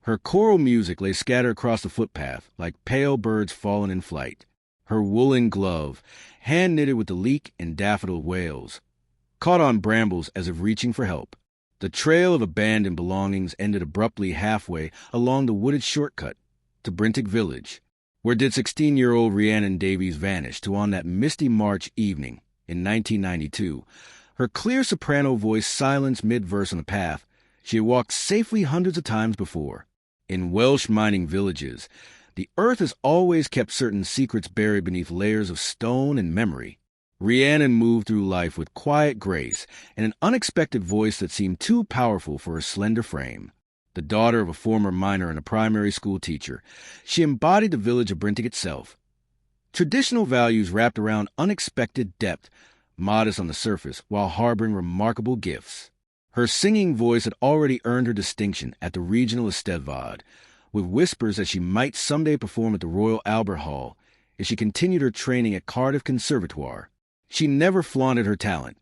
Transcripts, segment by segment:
Her choral music lay scattered across the footpath like pale birds fallen in flight. Her woolen glove, hand-knitted with the leek and daffodil wails, caught on brambles as if reaching for help. The trail of abandoned belongings ended abruptly halfway along the wooded shortcut to Brynteg village. Where did 16-year-old Rhiannon Davies vanish to on that misty March evening in 1992? Her clear soprano voice silenced mid-verse on the path she had walked safely hundreds of times before. In Welsh mining villages, the earth has always kept certain secrets buried beneath layers of stone and memory. Rhiannon moved through life with quiet grace and an unexpected voice that seemed too powerful for her slender frame. The daughter of a former miner and a primary school teacher, she embodied the village of Brynteg itself. Traditional values wrapped around unexpected depth, modest on the surface, while harboring remarkable gifts. Her singing voice had already earned her distinction at the regional Eisteddfod, with whispers that she might someday perform at the Royal Albert Hall if she continued her training at Cardiff Conservatoire. She never flaunted her talent.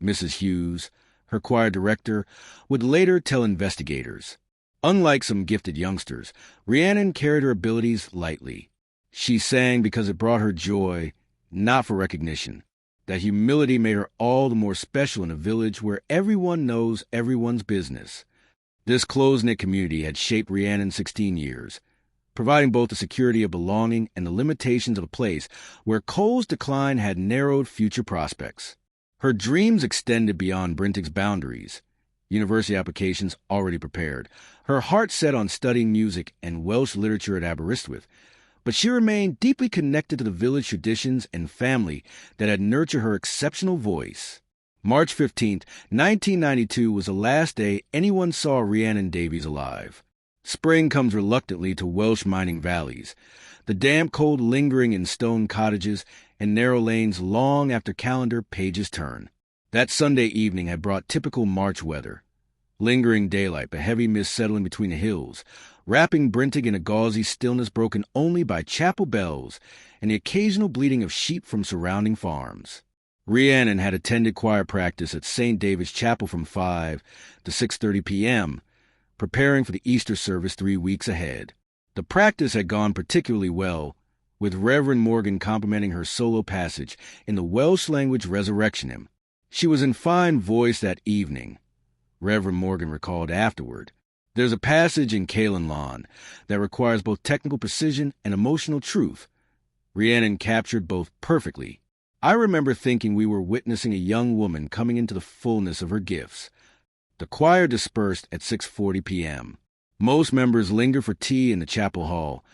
Mrs. Hughes, her choir director, would later tell investigators. Unlike some gifted youngsters, Rhiannon carried her abilities lightly. She sang because it brought her joy, not for recognition. That humility made her all the more special in a village where everyone knows everyone's business. This close-knit community had shaped Rhiannon's 16 years, providing both the security of belonging and the limitations of a place where coal's decline had narrowed future prospects. Her dreams extended beyond Brynteg's boundaries, university applications already prepared, her heart set on studying music and Welsh literature at Aberystwyth, but she remained deeply connected to the village traditions and family that had nurtured her exceptional voice. March 15, 1992 was the last day anyone saw Rhiannon Davies alive. Spring comes reluctantly to Welsh mining valleys, the damp cold lingering in stone cottages and narrow lanes long after calendar pages turn. That Sunday evening had brought typical March weather. Lingering daylight, but heavy mist settling between the hills, wrapping Brynteg in a gauzy stillness broken only by chapel bells and the occasional bleating of sheep from surrounding farms. Rhiannon had attended choir practice at St. David's Chapel from 5 to 6:30 p.m., preparing for the Easter service 3 weeks ahead. The practice had gone particularly well, with Reverend Morgan complimenting her solo passage in the Welsh language Resurrection hymn. She was in fine voice that evening, Reverend Morgan recalled afterward. There's a passage in Caelan Lawn that requires both technical precision and emotional truth. Rhiannon captured both perfectly. I remember thinking we were witnessing a young woman coming into the fullness of her gifts. The choir dispersed at 6:40 p.m. Most members lingered for tea in the chapel hall,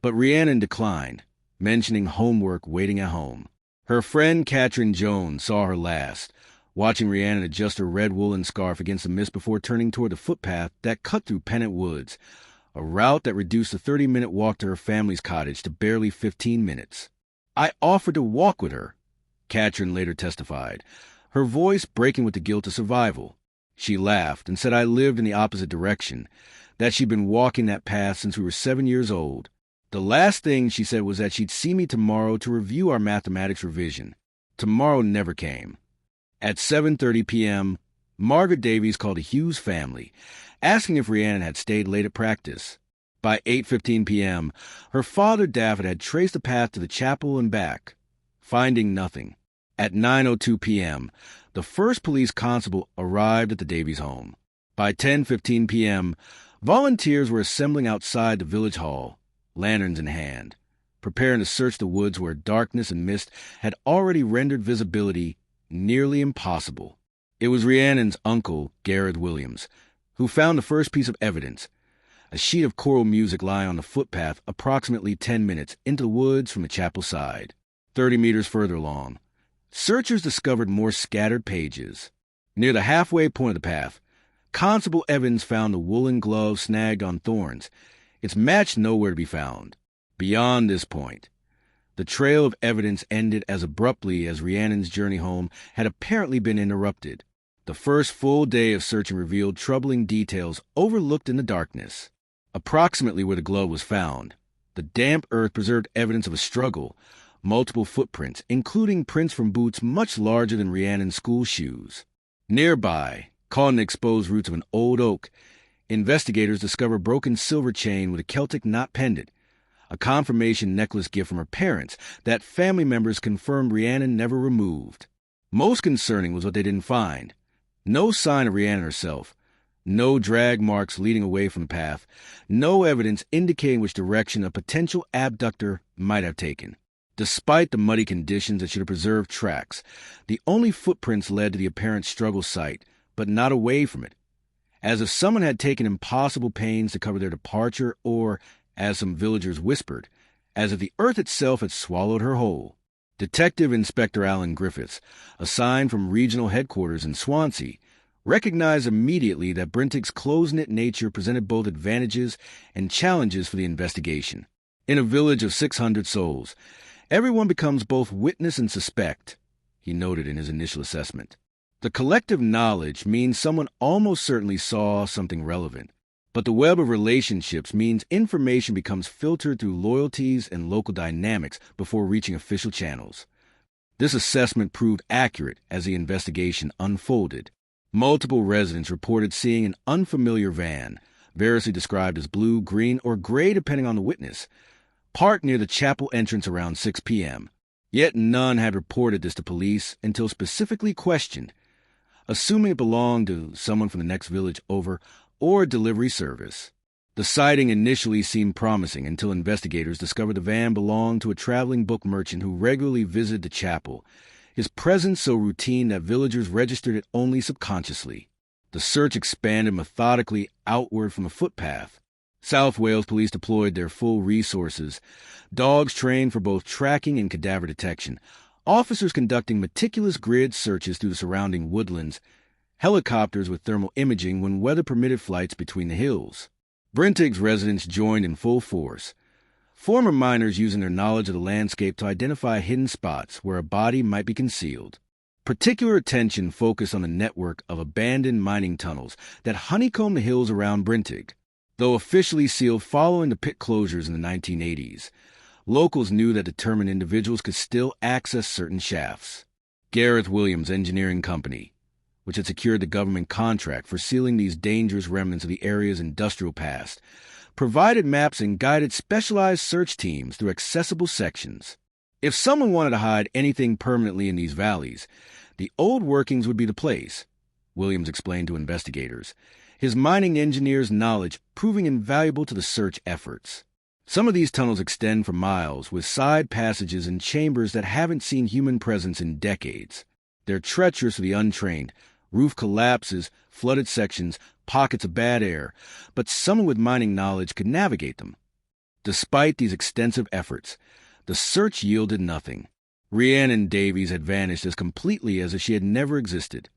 but Rhiannon declined, mentioning homework waiting at home. Her friend Katrin Jones saw her last, watching Rhiannon adjust her red woolen scarf against the mist before turning toward the footpath that cut through Pennant Woods, a route that reduced the 30-minute walk to her family's cottage to barely 15 minutes. I offered to walk with her, Katrin later testified, her voice breaking with the guilt of survival. She laughed and said I lived in the opposite direction, that she'd been walking that path since we were 7 years old. The last thing she said was that she'd see me tomorrow to review our mathematics revision. Tomorrow never came. At 7:30 p.m., Margaret Davies called the Hughes family, asking if Rhiannon had stayed late at practice. By 8:15 p.m., her father David had traced the path to the chapel and back, finding nothing. At 9:02 p.m., the first police constable arrived at the Davies home. By 10:15 p.m., volunteers were assembling outside the village hall, lanterns in hand, preparing to search the woods where darkness and mist had already rendered visibility nearly impossible. It was Rhiannon's uncle, Gareth Williams, who found the first piece of evidence, a sheet of choral music lying on the footpath approximately 10 minutes into the woods from the chapel side. 30 meters further along, searchers discovered more scattered pages. Near the halfway point of the path, Constable Evans found a woolen glove snagged on thorns, its match nowhere to be found. Beyond this point, the trail of evidence ended as abruptly as Rhiannon's journey home had apparently been interrupted. The first full day of searching revealed troubling details overlooked in the darkness. Approximately where the glove was found, the damp earth preserved evidence of a struggle, multiple footprints, including prints from boots much larger than Rhiannon's school shoes. Nearby, caught in the exposed roots of an old oak, Investigators discover a broken silver chain with a Celtic knot pendant, a confirmation necklace gift from her parents that family members confirmed Rhiannon never removed. Most concerning was what they didn't find. No sign of Rhiannon herself, no drag marks leading away from the path, no evidence indicating which direction a potential abductor might have taken. Despite the muddy conditions that should have preserved tracks, the only footprints led to the apparent struggle site, but not away from it, as if someone had taken impossible pains to cover their departure, or, as some villagers whispered, as if the earth itself had swallowed her whole. Detective Inspector Griffiths, assigned from regional headquarters in Swansea, recognized immediately that Bryntag's close-knit nature presented both advantages and challenges for the investigation. In a village of 600 souls, everyone becomes both witness and suspect, he noted in his initial assessment. The collective knowledge means someone almost certainly saw something relevant, but the web of relationships means information becomes filtered through loyalties and local dynamics before reaching official channels. This assessment proved accurate as the investigation unfolded. Multiple residents reported seeing an unfamiliar van, variously described as blue, green, or gray depending on the witness, parked near the chapel entrance around 6 p.m. Yet none had reported this to police until specifically questioned, assuming it belonged to someone from the next village over or a delivery service. The sighting initially seemed promising until investigators discovered the van belonged to a traveling book merchant who regularly visited the chapel, his presence so routine that villagers registered it only subconsciously. The search expanded methodically outward from the footpath. South Wales police deployed their full resources, dogs trained for both tracking and cadaver detection, officers conducting meticulous grid searches through the surrounding woodlands, helicopters with thermal imaging when weather permitted flights between the hills. Bryntag's residents joined in full force, former miners using their knowledge of the landscape to identify hidden spots where a body might be concealed. Particular attention focused on the network of abandoned mining tunnels that honeycomb the hills around Brynteg. Though officially sealed following the pit closures in the 1980s, locals knew that determined individuals could still access certain shafts. Gareth Williams Engineering Company, which had secured the government contract for sealing these dangerous remnants of the area's industrial past, provided maps and guided specialized search teams through accessible sections. If someone wanted to hide anything permanently in these valleys, the old workings would be the place, Williams explained to investigators, his mining engineer's knowledge proving invaluable to the search efforts. Some of these tunnels extend for miles, with side passages and chambers that haven't seen human presence in decades. They're treacherous for the untrained, roof collapses, flooded sections, pockets of bad air, but someone with mining knowledge could navigate them. Despite these extensive efforts, the search yielded nothing. Rhiannon Davies had vanished as completely as if she had never existed,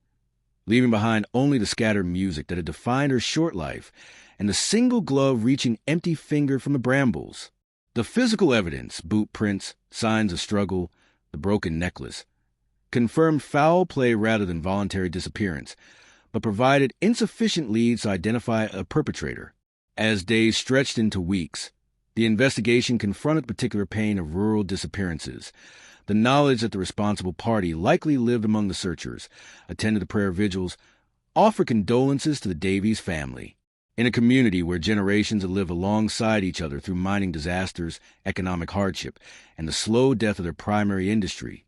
leaving behind only the scattered music that had defined her short life and the single glove reaching empty-fingered from the brambles. The physical evidence, boot prints, signs of struggle, the broken necklace, confirmed foul play rather than voluntary disappearance, but provided insufficient leads to identify a perpetrator. As days stretched into weeks, the investigation confronted the particular pain of rural disappearances, the knowledge that the responsible party likely lived among the searchers, attended the prayer vigils, offered condolences to the Davies family. In a community where generations had lived alongside each other through mining disasters, economic hardship, and the slow death of their primary industry,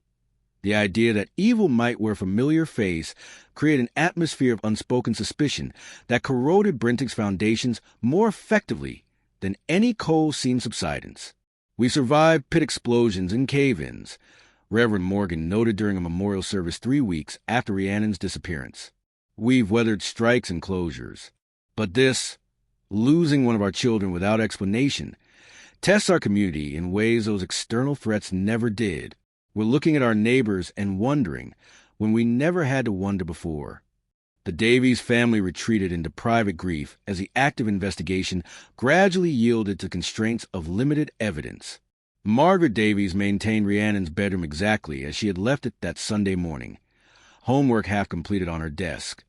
the idea that evil might wear a familiar face created an atmosphere of unspoken suspicion that corroded Bryntag's foundations more effectively than any coal seam subsidence. "We survived pit explosions and cave-ins," Reverend Morgan noted during a memorial service 3 weeks after Rhiannon's disappearance. "We've weathered strikes and closures. But this, losing one of our children without explanation, tests our community in ways those external threats never did. We're looking at our neighbors and wondering when we never had to wonder before." The Davies family retreated into private grief as the active investigation gradually yielded to constraints of limited evidence. Margaret Davies maintained Rhiannon's bedroom exactly as she had left it that Sunday morning, homework half completed on her desk,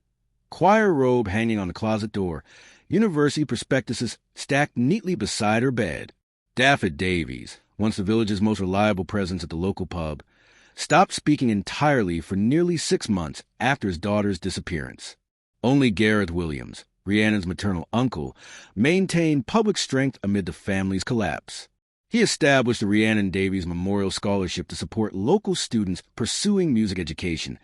choir robe hanging on the closet door, university prospectuses stacked neatly beside her bed. Daffod Davies, once the village's most reliable presence at the local pub, stopped speaking entirely for nearly 6 months after his daughter's disappearance. Only Gareth Williams, Rhiannon's maternal uncle, maintained public strength amid the family's collapse. He established the Rhiannon Davies Memorial Scholarship to support local students pursuing music education,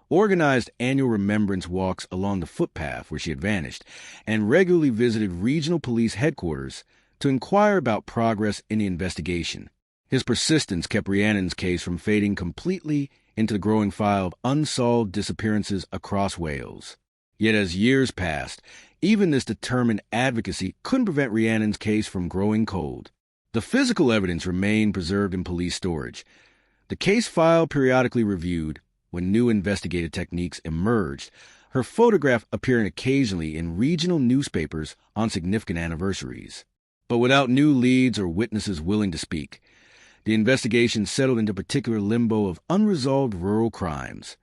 organized annual remembrance walks along the footpath where she had vanished, and regularly visited regional police headquarters to inquire about progress in the investigation. His persistence kept Rhiannon's case from fading completely into the growing file of unsolved disappearances across Wales. Yet as years passed, even this determined advocacy couldn't prevent Rhiannon's case from growing cold. The physical evidence remained preserved in police storage, the case file periodically reviewed when new investigative techniques emerged, her photograph appearing occasionally in regional newspapers on significant anniversaries. But without new leads or witnesses willing to speak, the investigation settled into a particular limbo of unresolved rural crimes,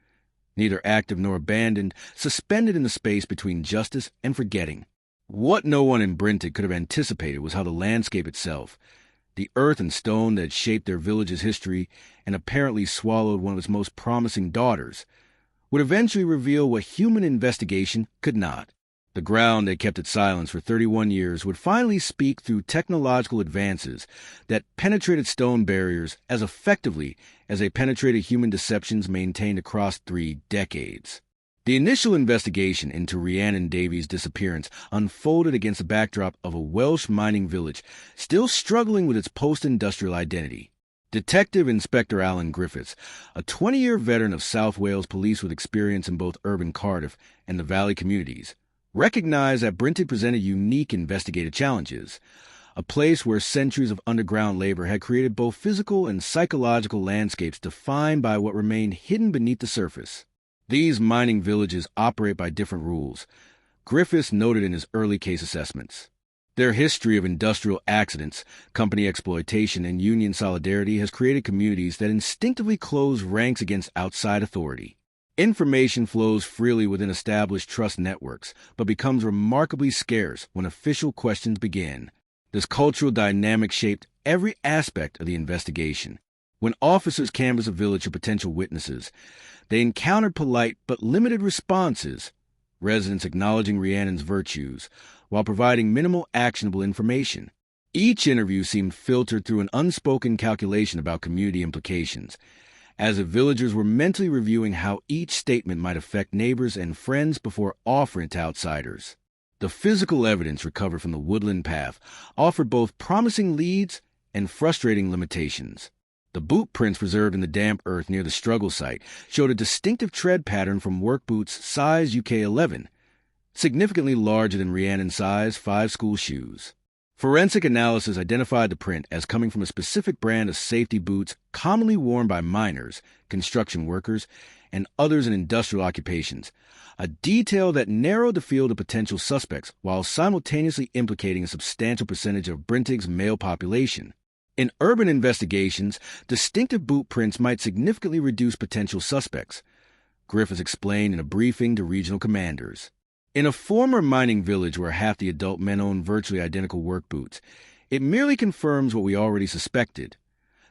neither active nor abandoned, suspended in the space between justice and forgetting. What no one in Brynteg could have anticipated was how the landscape itself, the earth and stone that had shaped their village's history and apparently swallowed one of its most promising daughters, would eventually reveal what human investigation could not. The ground that kept its silence for 31 years would finally speak through technological advances that penetrated stone barriers as effectively as they penetrated human deceptions maintained across 3 decades. The initial investigation into Rhiannon Davies' disappearance unfolded against the backdrop of a Welsh mining village still struggling with its post-industrial identity. Detective Inspector Griffiths, a 20-year veteran of South Wales police with experience in both urban Cardiff and the Valley communities, recognized that Brynteg presented unique investigative challenges, a place where centuries of underground labor had created both physical and psychological landscapes defined by what remained hidden beneath the surface. These mining villages operate by different rules, Griffiths noted in his early case assessments. Their history of industrial accidents, company exploitation, and union solidarity has created communities that instinctively close ranks against outside authority. Information flows freely within established trust networks, but becomes remarkably scarce when official questions begin. This cultural dynamic shaped every aspect of the investigation. When officers canvassed a village of potential witnesses, they encountered polite but limited responses, residents acknowledging Rhiannon's virtues while providing minimal actionable information. Each interview seemed filtered through an unspoken calculation about community implications, as if villagers were mentally reviewing how each statement might affect neighbors and friends before offering it to outsiders. The physical evidence recovered from the woodland path offered both promising leads and frustrating limitations. The boot prints preserved in the damp earth near the struggle site showed a distinctive tread pattern from work boots size UK 11, significantly larger than Rhiannon's size 5 school shoes. Forensic analysis identified the print as coming from a specific brand of safety boots commonly worn by miners, construction workers, and others in industrial occupations, a detail that narrowed the field of potential suspects while simultaneously implicating a substantial percentage of Brynteg's male population. In urban investigations, distinctive boot prints might significantly reduce potential suspects, Griffiths explained in a briefing to regional commanders. In a former mining village where half the adult men owned virtually identical work boots, it merely confirms what we already suspected,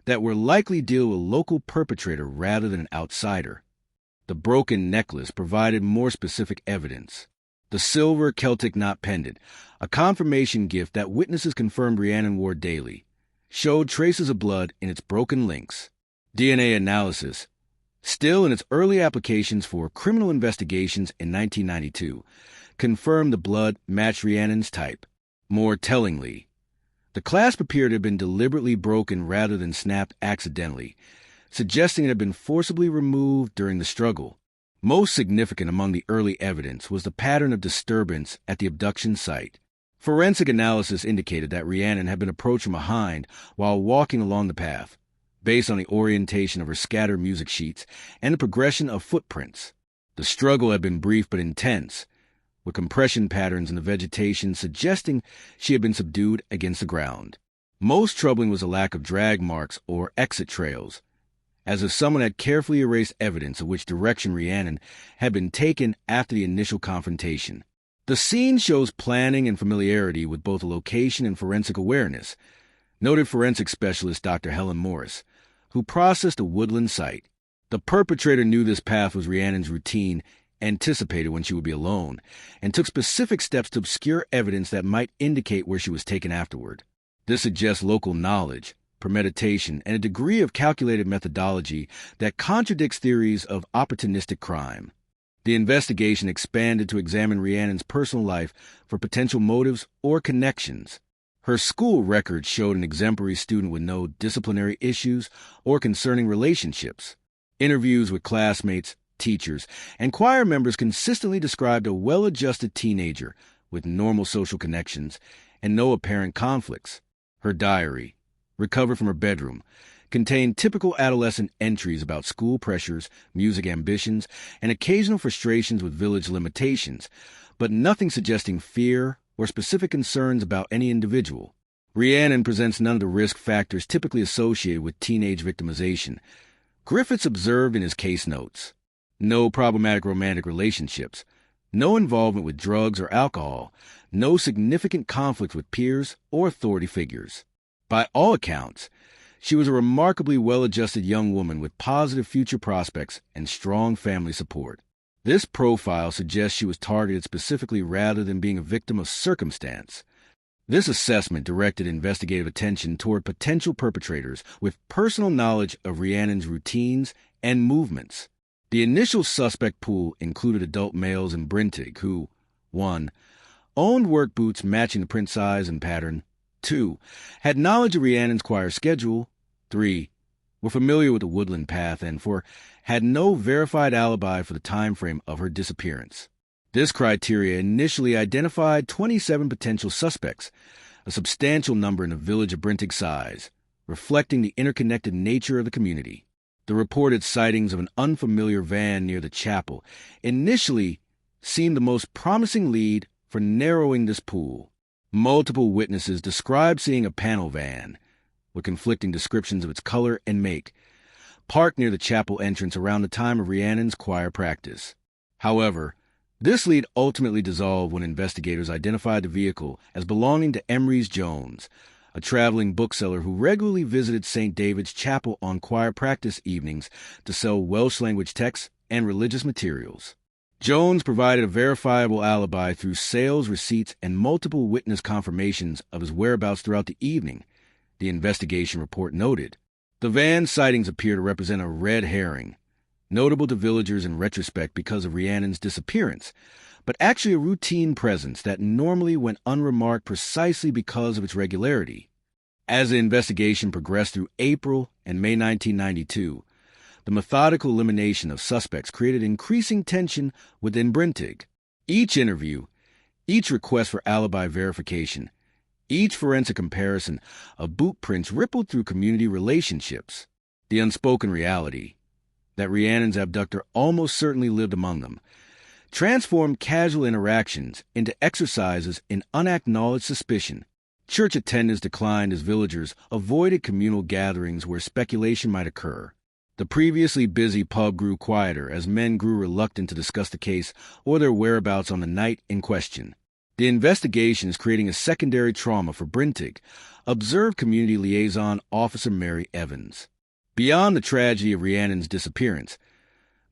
that we're likely dealing with a local perpetrator rather than an outsider. The broken necklace provided more specific evidence. The silver Celtic knot pendant, a confirmation gift that witnesses confirmed Rhiannon wore daily, showed traces of blood in its broken links. DNA analysis, still in its early applications for criminal investigations in 1992, confirmed the blood matched Rhiannon's type. More tellingly, the clasp appeared to have been deliberately broken rather than snapped accidentally, suggesting it had been forcibly removed during the struggle. Most significant among the early evidence was the pattern of disturbance at the abduction site. Forensic analysis indicated that Rhiannon had been approached from behind while walking along the path, based on the orientation of her scattered music sheets and the progression of footprints. The struggle had been brief but intense, with compression patterns in the vegetation suggesting she had been subdued against the ground. Most troubling was the lack of drag marks or exit trails, as if someone had carefully erased evidence of which direction Rhiannon had been taken after the initial confrontation. The scene shows planning and familiarity with both the location and forensic awareness, noted forensic specialist Dr. Helen Morris, who processed a woodland site. The perpetrator knew this path was Rhiannon's routine anticipated when she would be alone, and took specific steps to obscure evidence that might indicate where she was taken afterward. This suggests local knowledge, premeditation, and a degree of calculated methodology that contradicts theories of opportunistic crime. The investigation expanded to examine Rhiannon's personal life for potential motives or connections. Her school records showed an exemplary student with no disciplinary issues or concerning relationships. Interviews with classmates, teachers, and choir members consistently described a well-adjusted teenager with normal social connections and no apparent conflicts. Her diary, recovered from her bedroom, contained typical adolescent entries about school pressures, music ambitions, and occasional frustrations with village limitations, but nothing suggesting fear or specific concerns about any individual. Rhiannon presents none of the risk factors typically associated with teenage victimization. Griffiths observed in his case notes: no problematic romantic relationships, no involvement with drugs or alcohol, no significant conflict with peers or authority figures. By all accounts, she was a remarkably well-adjusted young woman with positive future prospects and strong family support. This profile suggests she was targeted specifically rather than being a victim of circumstance. This assessment directed investigative attention toward potential perpetrators with personal knowledge of Rhiannon's routines and movements. The initial suspect pool included adult males in Brynteg who, 1. owned work boots matching the print size and pattern, 2. had knowledge of Rhiannon's choir schedule, 3. were familiar with the woodland path, and 4. had no verified alibi for the time frame of her disappearance. This criteria initially identified 27 potential suspects, a substantial number in a village of Brynteg size, reflecting the interconnected nature of the community. The reported sightings of an unfamiliar van near the chapel initially seemed the most promising lead for narrowing this pool. Multiple witnesses described seeing a panel van, with conflicting descriptions of its color and make, parked near the chapel entrance around the time of Rhiannon's choir practice. However, this lead ultimately dissolved when investigators identified the vehicle as belonging to Emery's Jones, a traveling bookseller who regularly visited St. David's Chapel on choir practice evenings to sell Welsh-language texts and religious materials. Jones provided a verifiable alibi through sales receipts and multiple witness confirmations of his whereabouts throughout the evening, the investigation report noted. The van sightings appear to represent a red herring, notable to villagers in retrospect because of Rhiannon's disappearance, but actually a routine presence that normally went unremarked precisely because of its regularity. As the investigation progressed through April and May 1992, the methodical elimination of suspects created increasing tension within Brynteg. Each interview, each request for alibi verification, each forensic comparison of boot prints rippled through community relationships. The unspoken reality that Rhiannon's abductor almost certainly lived among them transformed casual interactions into exercises in unacknowledged suspicion. Church attendance declined as villagers avoided communal gatherings where speculation might occur. The previously busy pub grew quieter as men grew reluctant to discuss the case or their whereabouts on the night in question. The investigation is creating a secondary trauma for Brynteg, observed community liaison Officer Mary Evans. Beyond the tragedy of Rhiannon's disappearance,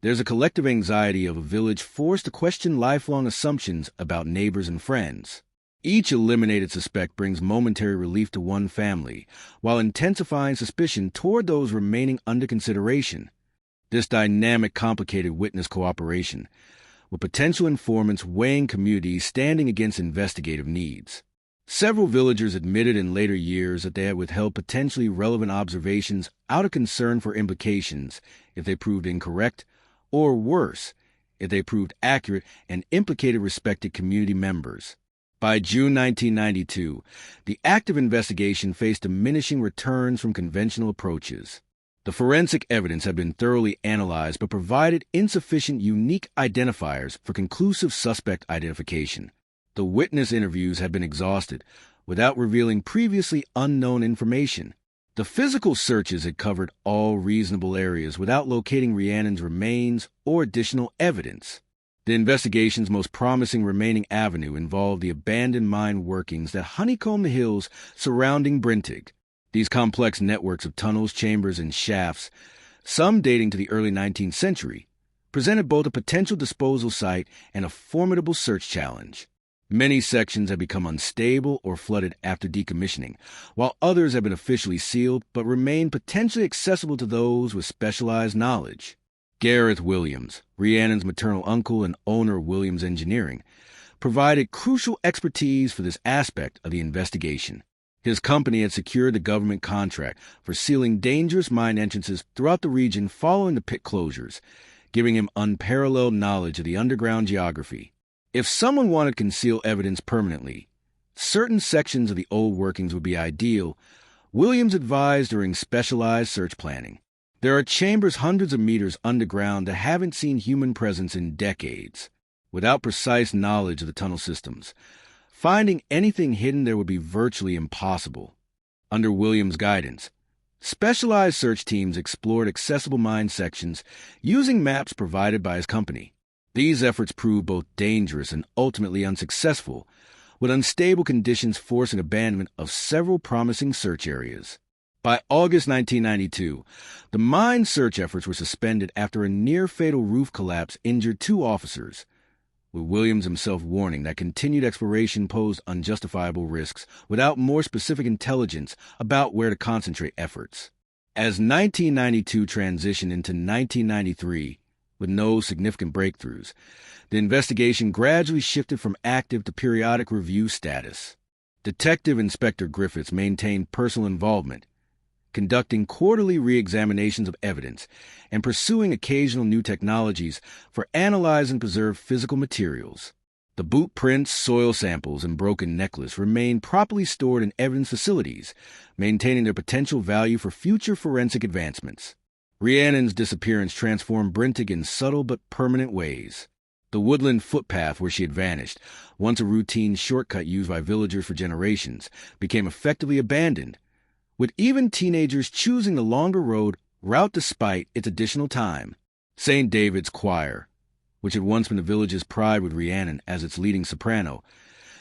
there's a collective anxiety of a village forced to question lifelong assumptions about neighbors and friends. Each eliminated suspect brings momentary relief to one family, while intensifying suspicion toward those remaining under consideration. This dynamic complicated witness cooperation, with potential informants weighing communities standing against investigative needs. Several villagers admitted in later years that they had withheld potentially relevant observations out of concern for implications if they proved incorrect, or worse, if they proved accurate and implicated respected community members. By June 1992, the active investigation faced diminishing returns from conventional approaches. The forensic evidence had been thoroughly analyzed but provided insufficient unique identifiers for conclusive suspect identification. The witness interviews had been exhausted without revealing previously unknown information. The physical searches had covered all reasonable areas without locating Rhiannon's remains or additional evidence. The investigation's most promising remaining avenue involved the abandoned mine workings that honeycomb the hills surrounding Brynteg. These complex networks of tunnels, chambers, and shafts, some dating to the early 19th century, presented both a potential disposal site and a formidable search challenge. Many sections have become unstable or flooded after decommissioning, while others have been officially sealed but remain potentially accessible to those with specialized knowledge. Gareth Williams, Rhiannon's maternal uncle and owner of Williams Engineering, provided crucial expertise for this aspect of the investigation. His company had secured the government contract for sealing dangerous mine entrances throughout the region following the pit closures, giving him unparalleled knowledge of the underground geography. If someone wanted to conceal evidence permanently, certain sections of the old workings would be ideal. Williams advised during specialized search planning. There are chambers hundreds of meters underground that haven't seen human presence in decades. Without precise knowledge of the tunnel systems, finding anything hidden there would be virtually impossible. Under Williams' guidance, specialized search teams explored accessible mine sections using maps provided by his company. These efforts proved both dangerous and ultimately unsuccessful, with unstable conditions forcing abandonment of several promising search areas. By August 1992, the mine search efforts were suspended after a near-fatal roof collapse injured 2 officers, with Williams himself warning that continued exploration posed unjustifiable risks without more specific intelligence about where to concentrate efforts. As 1992 transitioned into 1993, with no significant breakthroughs, the investigation gradually shifted from active to periodic review status. Detective Inspector Griffiths maintained personal involvement, conducting quarterly re-examinations of evidence and pursuing occasional new technologies for analyzing and preserve physical materials. The boot prints, soil samples, and broken necklace remain properly stored in evidence facilities, maintaining their potential value for future forensic advancements. Rhiannon's disappearance transformed Brynteg in subtle but permanent ways. The woodland footpath where she had vanished, once a routine shortcut used by villagers for generations, became effectively abandoned, with even teenagers choosing the longer route despite its additional time. St. David's Choir, which had once been the village's pride with Rhiannon as its leading soprano,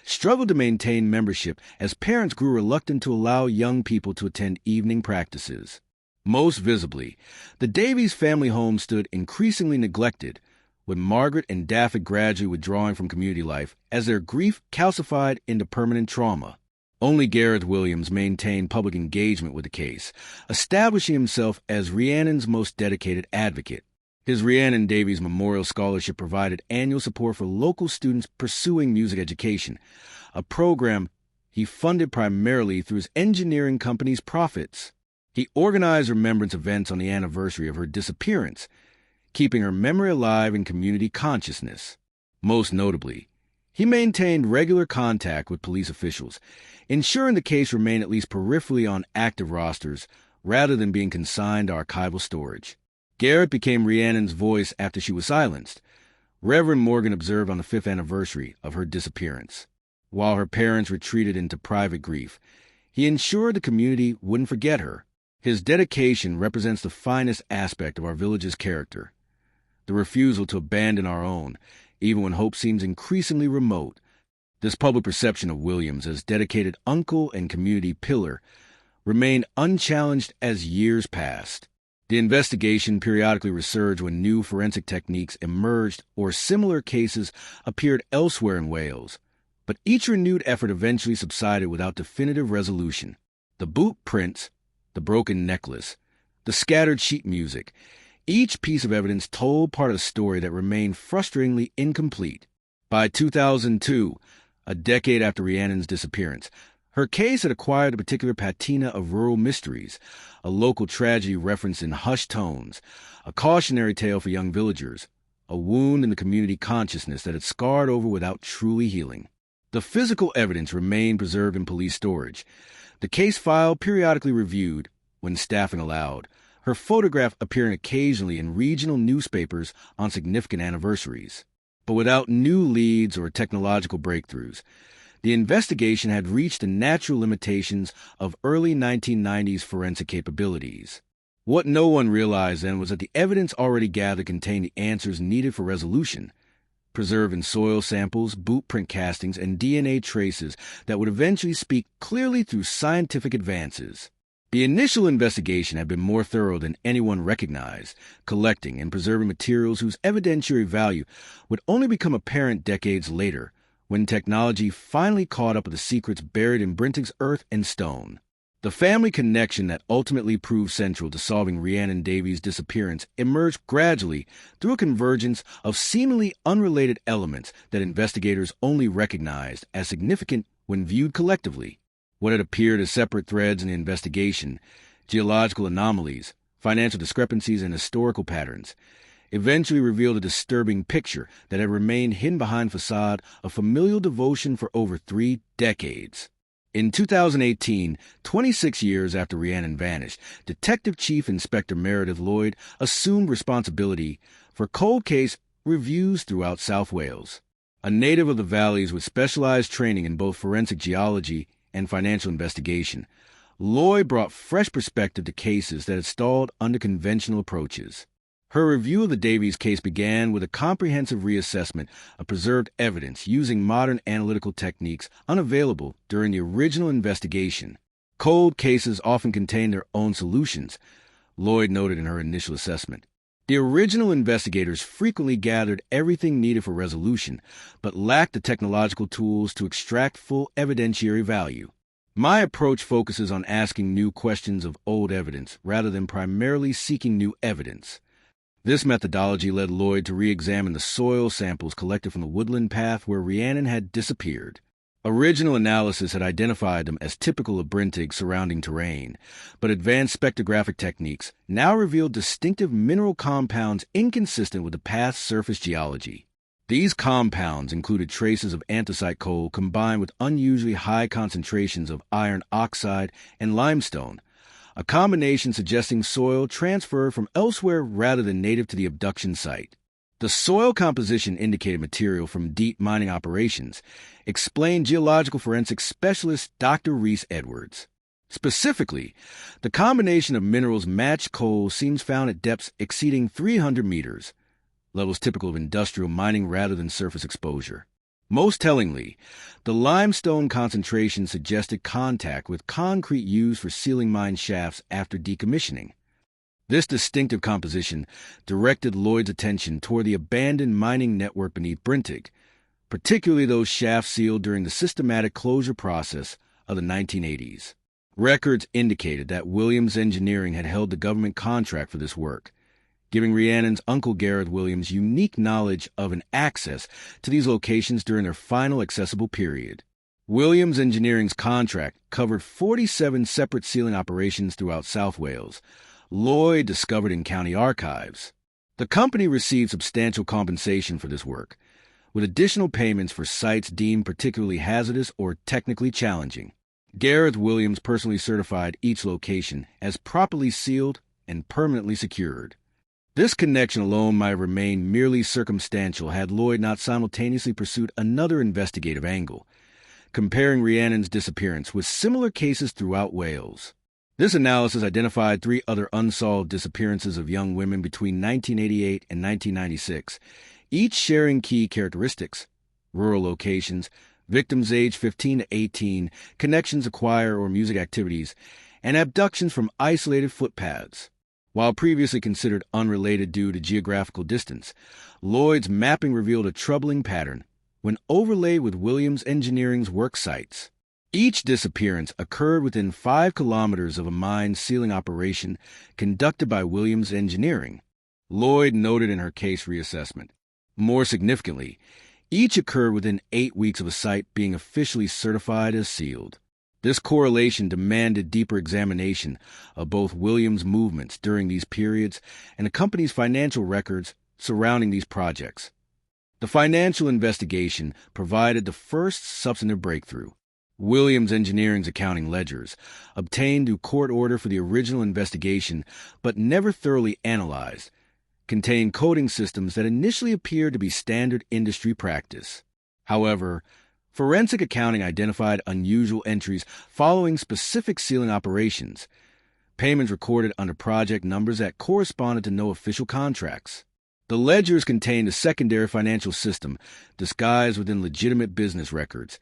struggled to maintain membership as parents grew reluctant to allow young people to attend evening practices. Most visibly, the Davies family home stood increasingly neglected, with Margaret and Daffod gradually withdrawing from community life as their grief calcified into permanent trauma. Only Gareth Williams maintained public engagement with the case, establishing himself as Rhiannon's most dedicated advocate. His Rhiannon Davies Memorial Scholarship provided annual support for local students pursuing music education, a program he funded primarily through his engineering company's profits. He organized remembrance events on the anniversary of her disappearance, keeping her memory alive in community consciousness. Most notably, he maintained regular contact with police officials, ensuring the case remained at least peripherally on active rosters rather than being consigned to archival storage. Gareth became Rhiannon's voice after she was silenced. Reverend Morgan observed on the 5th anniversary of her disappearance. While her parents retreated into private grief, he ensured the community wouldn't forget her. His dedication represents the finest aspect of our village's character, the refusal to abandon our own, even when hope seems increasingly remote. This public perception of Williams as dedicated uncle and community pillar remained unchallenged as years passed. The investigation periodically resurged when new forensic techniques emerged or similar cases appeared elsewhere in Wales, but each renewed effort eventually subsided without definitive resolution. The boot prints, the broken necklace, the scattered sheet music, each piece of evidence told part of the story that remained frustratingly incomplete. By 2002, a decade after Rhiannon's disappearance, her case had acquired a particular patina of rural mysteries, a local tragedy referenced in hushed tones, a cautionary tale for young villagers, a wound in the community consciousness that had scarred over without truly healing. The physical evidence remained preserved in police storage, the case file periodically reviewed when staffing allowed, her photograph appearing occasionally in regional newspapers on significant anniversaries. But without new leads or technological breakthroughs, the investigation had reached the natural limitations of early 1990s forensic capabilities. What no one realized then was that the evidence already gathered contained the answers needed for resolution, preserved in soil samples, boot print castings, and DNA traces that would eventually speak clearly through scientific advances. The initial investigation had been more thorough than anyone recognized, collecting and preserving materials whose evidentiary value would only become apparent decades later, when technology finally caught up with the secrets buried in Brynteg's earth and stone. The family connection that ultimately proved central to solving Rhiannon Davies' disappearance emerged gradually through a convergence of seemingly unrelated elements that investigators only recognized as significant when viewed collectively. What had appeared as separate threads in the investigation, geological anomalies, financial discrepancies, and historical patterns, eventually revealed a disturbing picture that had remained hidden behind a facade of familial devotion for over 3 decades. In 2018, 26 years after Rhiannon vanished, Detective Chief Inspector Meredith Lloyd assumed responsibility for cold case reviews throughout South Wales. A native of the valleys with specialized training in both forensic geology and financial investigation, Lloyd brought fresh perspective to cases that had stalled under conventional approaches. Her review of the Davies case began with a comprehensive reassessment of preserved evidence using modern analytical techniques unavailable during the original investigation. Cold cases often contain their own solutions, Lloyd noted in her initial assessment. The original investigators frequently gathered everything needed for resolution, but lacked the technological tools to extract full evidentiary value. My approach focuses on asking new questions of old evidence rather than primarily seeking new evidence. This methodology led Lloyd to re-examine the soil samples collected from the woodland path where Rhiannon had disappeared. Original analysis had identified them as typical of Brynteg surrounding terrain, but advanced spectrographic techniques now revealed distinctive mineral compounds inconsistent with the path's surface geology. These compounds included traces of anthracite coal combined with unusually high concentrations of iron oxide and limestone, a combination suggesting soil transferred from elsewhere rather than native to the abduction site. The soil composition indicated material from deep mining operations, explained geological forensics specialist Dr. Rhys Edwards. Specifically, the combination of minerals matched coal seems found at depths exceeding 300 meters, levels typical of industrial mining rather than surface exposure. Most tellingly, the limestone concentration suggested contact with concrete used for sealing mine shafts after decommissioning. This distinctive composition directed Lloyd's attention toward the abandoned mining network beneath Brynteg, particularly those shafts sealed during the systematic closure process of the 1980s. Records indicated that Williams Engineering had held the government contract for this work, giving Rhiannon's uncle Gareth Williams unique knowledge of and access to these locations during their final accessible period. Williams Engineering's contract covered 47 separate sealing operations throughout South Wales, Lloyd discovered in county archives. The company received substantial compensation for this work, with additional payments for sites deemed particularly hazardous or technically challenging. Gareth Williams personally certified each location as properly sealed and permanently secured. This connection alone might have remained merely circumstantial had Lloyd not simultaneously pursued another investigative angle, comparing Rhiannon's disappearance with similar cases throughout Wales. This analysis identified 3 other unsolved disappearances of young women between 1988 and 1996, each sharing key characteristics: rural locations, victims aged 15 to 18, connections to choir or music activities, and abductions from isolated footpaths. While previously considered unrelated due to geographical distance, Lloyd's mapping revealed a troubling pattern when overlaid with Williams Engineering's work sites. Each disappearance occurred within 5 kilometers of a mine sealing operation conducted by Williams Engineering, Lloyd noted in her case reassessment. More significantly, each occurred within 8 weeks of a site being officially certified as sealed. This correlation demanded deeper examination of both Williams' movements during these periods and the company's financial records surrounding these projects. The financial investigation provided the first substantive breakthrough. Williams Engineering's accounting ledgers, obtained through court order for the original investigation but never thoroughly analyzed, contained coding systems that initially appeared to be standard industry practice. However, forensic accounting identified unusual entries following specific sealing operations, payments recorded under project numbers that corresponded to no official contracts. The ledgers contained a secondary financial system disguised within legitimate business records,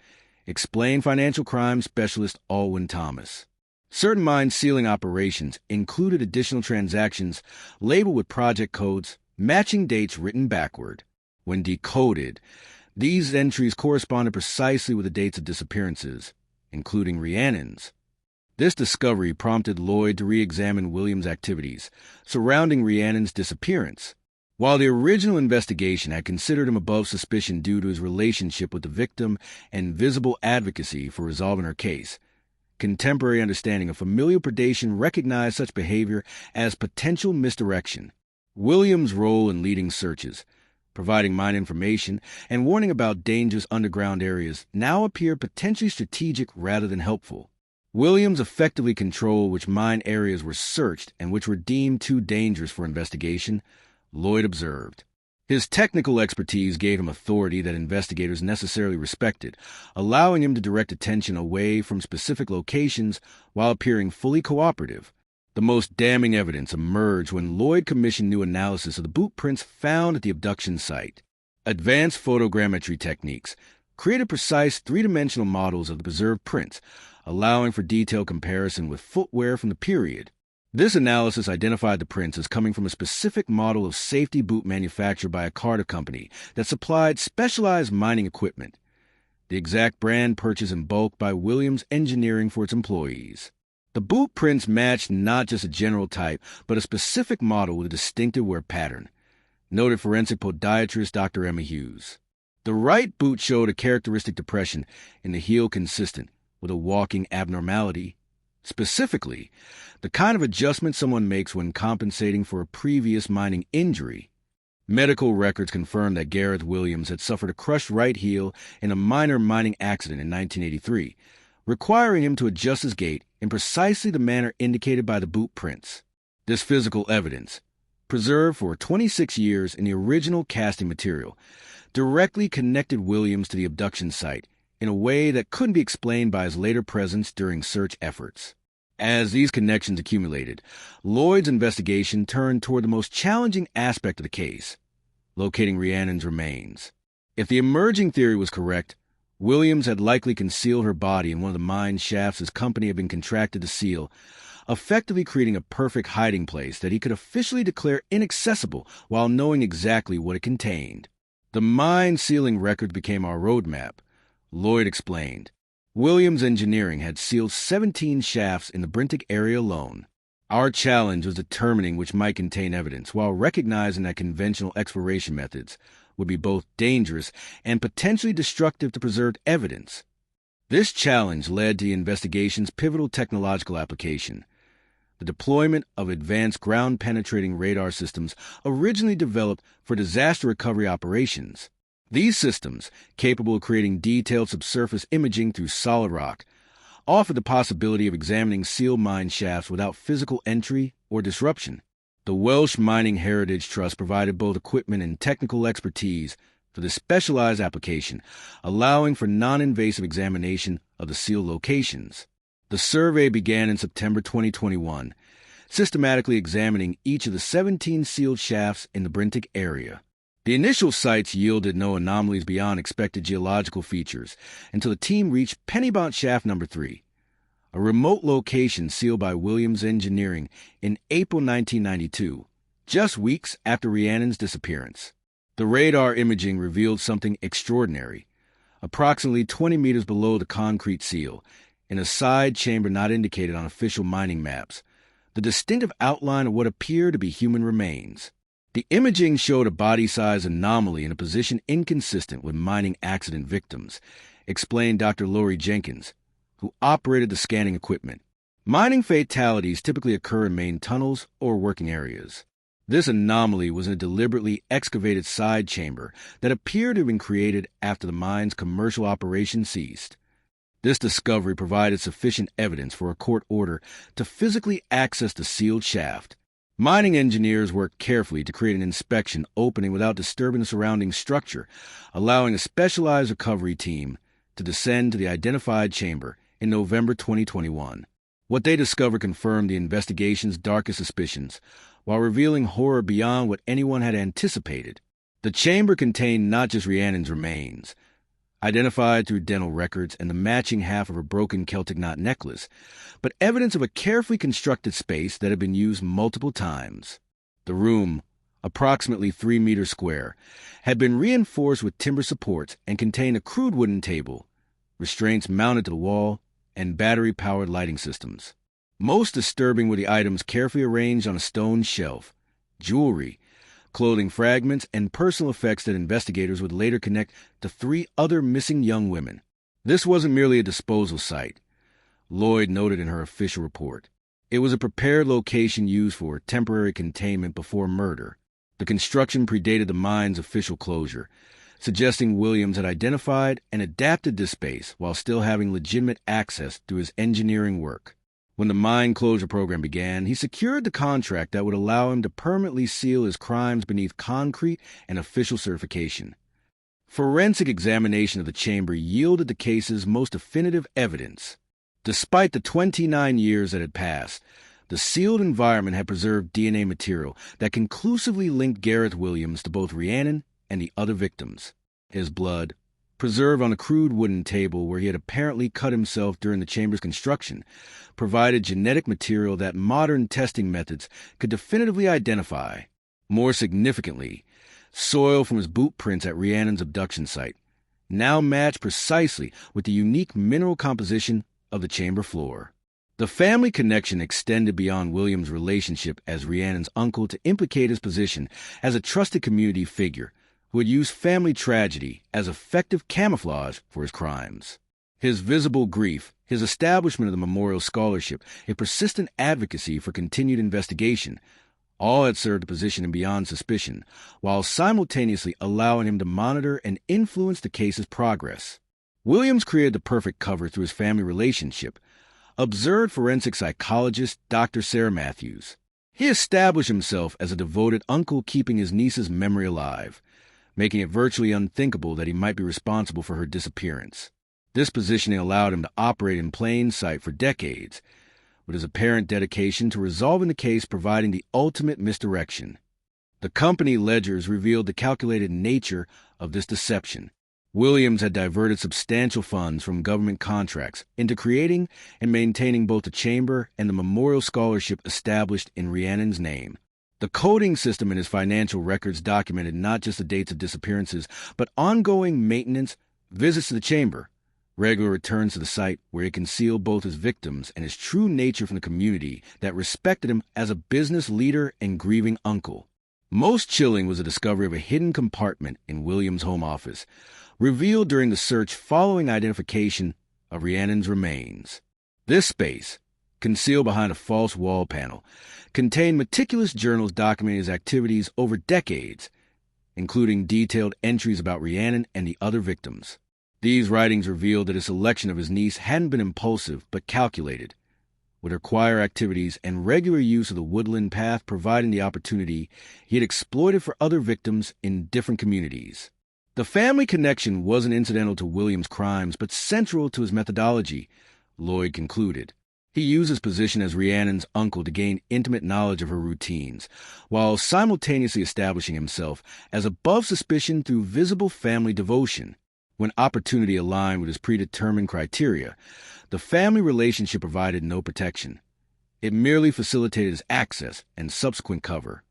explained financial crime specialist Alwyn Thomas. Certain mine-sealing operations included additional transactions labeled with project codes, matching dates written backward. When decoded, these entries corresponded precisely with the dates of disappearances, including Rhiannon's. This discovery prompted Lloyd to re-examine Williams' activities surrounding Rhiannon's disappearance. While the original investigation had considered him above suspicion due to his relationship with the victim and visible advocacy for resolving her case, contemporary understanding of familial predation recognized such behavior as potential misdirection. Williams' role in leading searches, providing mine information, and warning about dangerous underground areas now appear potentially strategic rather than helpful. Williams effectively controlled which mine areas were searched and which were deemed too dangerous for investigation, Lloyd observed. His technical expertise gave him authority that investigators necessarily respected, allowing him to direct attention away from specific locations while appearing fully cooperative. The most damning evidence emerged when Lloyd commissioned new analysis of the boot prints found at the abduction site. Advanced photogrammetry techniques created precise three-dimensional models of the preserved prints, allowing for detailed comparison with footwear from the period. This analysis identified the prints as coming from a specific model of safety boot manufactured by a Carter company that supplied specialized mining equipment, the exact brand purchased in bulk by Williams Engineering for its employees. The boot prints matched not just a general type, but a specific model with a distinctive wear pattern, noted forensic podiatrist Dr. Emma Hughes. The right boot showed a characteristic depression in the heel consistent with a walking abnormality. Specifically, the kind of adjustment someone makes when compensating for a previous mining injury. Medical records confirmed that Gareth Williams had suffered a crushed right heel in a minor mining accident in 1983, requiring him to adjust his gait in precisely the manner indicated by the boot prints. This physical evidence, preserved for 26 years in the original casting material, directly connected Williams to the abduction site in a way that couldn't be explained by his later presence during search efforts. As these connections accumulated, Lloyd's investigation turned toward the most challenging aspect of the case, locating Rhiannon's remains. If the emerging theory was correct, Williams had likely concealed her body in one of the mine shafts his company had been contracted to seal, effectively creating a perfect hiding place that he could officially declare inaccessible while knowing exactly what it contained. The mine sealing record became our roadmap, Lloyd explained. Williams Engineering had sealed 17 shafts in the Brynteg area alone. Our challenge was determining which might contain evidence, while recognizing that conventional exploration methods would be both dangerous and potentially destructive to preserved evidence. This challenge led to the investigation's pivotal technological application, the deployment of advanced ground-penetrating radar systems originally developed for disaster recovery operations. These systems, capable of creating detailed subsurface imaging through solid rock, offer the possibility of examining sealed mine shafts without physical entry or disruption. The Welsh Mining Heritage Trust provided both equipment and technical expertise for this specialized application, allowing for non-invasive examination of the sealed locations. The survey began in September 2021, systematically examining each of the 17 sealed shafts in the Brynteg area. The initial sites yielded no anomalies beyond expected geological features until the team reached Pennybont Shaft No. 3, a remote location sealed by Williams Engineering in April 1992, just weeks after Rhiannon's disappearance. The radar imaging revealed something extraordinary. Approximately 20 meters below the concrete seal, in a side chamber not indicated on official mining maps, the distinctive outline of what appeared to be human remains. The imaging showed a body-size anomaly in a position inconsistent with mining accident victims, explained Dr. Laurie Jenkins, who operated the scanning equipment. Mining fatalities typically occur in main tunnels or working areas. This anomaly was in a deliberately excavated side chamber that appeared to have been created after the mine's commercial operation ceased. This discovery provided sufficient evidence for a court order to physically access the sealed shaft. Mining engineers worked carefully to create an inspection opening without disturbing the surrounding structure, allowing a specialized recovery team to descend to the identified chamber in November 2021. What they discovered confirmed the investigation's darkest suspicions, while revealing horror beyond what anyone had anticipated. The chamber contained not just Rhiannon's remains. identified through dental records and the matching half of her broken Celtic knot necklace, but evidence of a carefully constructed space that had been used multiple times. The room, approximately 3 meters square, had been reinforced with timber supports and contained a crude wooden table, restraints mounted to the wall, and battery-powered lighting systems. Most disturbing were the items carefully arranged on a stone shelf: jewelry, clothing fragments, and personal effects that investigators would later connect to 3 other missing young women. This wasn't merely a disposal site, Lloyd noted in her official report. It was a prepared location used for temporary containment before murder. The construction predated the mine's official closure, suggesting Williams had identified and adapted this space while still having legitimate access through his engineering work. When the mine closure program began, he secured the contract that would allow him to permanently seal his crimes beneath concrete and official certification. Forensic examination of the chamber yielded the case's most definitive evidence. Despite the 29 years that had passed, the sealed environment had preserved DNA material that conclusively linked Gareth Williams to both Rhiannon and the other victims. His blood, preserved on a crude wooden table where he had apparently cut himself during the chamber's construction, provided genetic material that modern testing methods could definitively identify. More significantly, soil from his boot prints at Rhiannon's abduction site now matched precisely with the unique mineral composition of the chamber floor. The family connection extended beyond Williams' relationship as Rhiannon's uncle to implicate his position as a trusted community figure who had used family tragedy as effective camouflage for his crimes. His visible grief, his establishment of the memorial scholarship, a persistent advocacy for continued investigation, all had served to position him beyond suspicion, while simultaneously allowing him to monitor and influence the case's progress. Williams created the perfect cover through his family relationship, observed forensic psychologist Dr. Sarah Matthews. He established himself as a devoted uncle keeping his niece's memory alive, making it virtually unthinkable that he might be responsible for her disappearance. This positioning allowed him to operate in plain sight for decades, with his apparent dedication to resolving the case providing the ultimate misdirection. The company ledgers revealed the calculated nature of this deception. Williams had diverted substantial funds from government contracts into creating and maintaining both the chamber and the memorial scholarship established in Rhiannon's name. The coding system in his financial records documented not just the dates of disappearances, but ongoing maintenance, visits to the chamber, regular returns to the site where he concealed both his victims and his true nature from the community that respected him as a business leader and grieving uncle. Most chilling was the discovery of a hidden compartment in Williams' home office, revealed during the search following identification of Rhiannon's remains. This space, concealed behind a false wall panel, contained meticulous journals documenting his activities over decades, including detailed entries about Rhiannon and the other victims. These writings revealed that his selection of his niece hadn't been impulsive but calculated, with her choir activities and regular use of the woodland path providing the opportunity he had exploited for other victims in different communities. The family connection wasn't incidental to Williams' crimes but central to his methodology, Lloyd concluded. He used his position as Rhiannon's uncle to gain intimate knowledge of her routines, while simultaneously establishing himself as above suspicion through visible family devotion. When opportunity aligned with his predetermined criteria, the family relationship provided no protection. It merely facilitated his access and subsequent cover.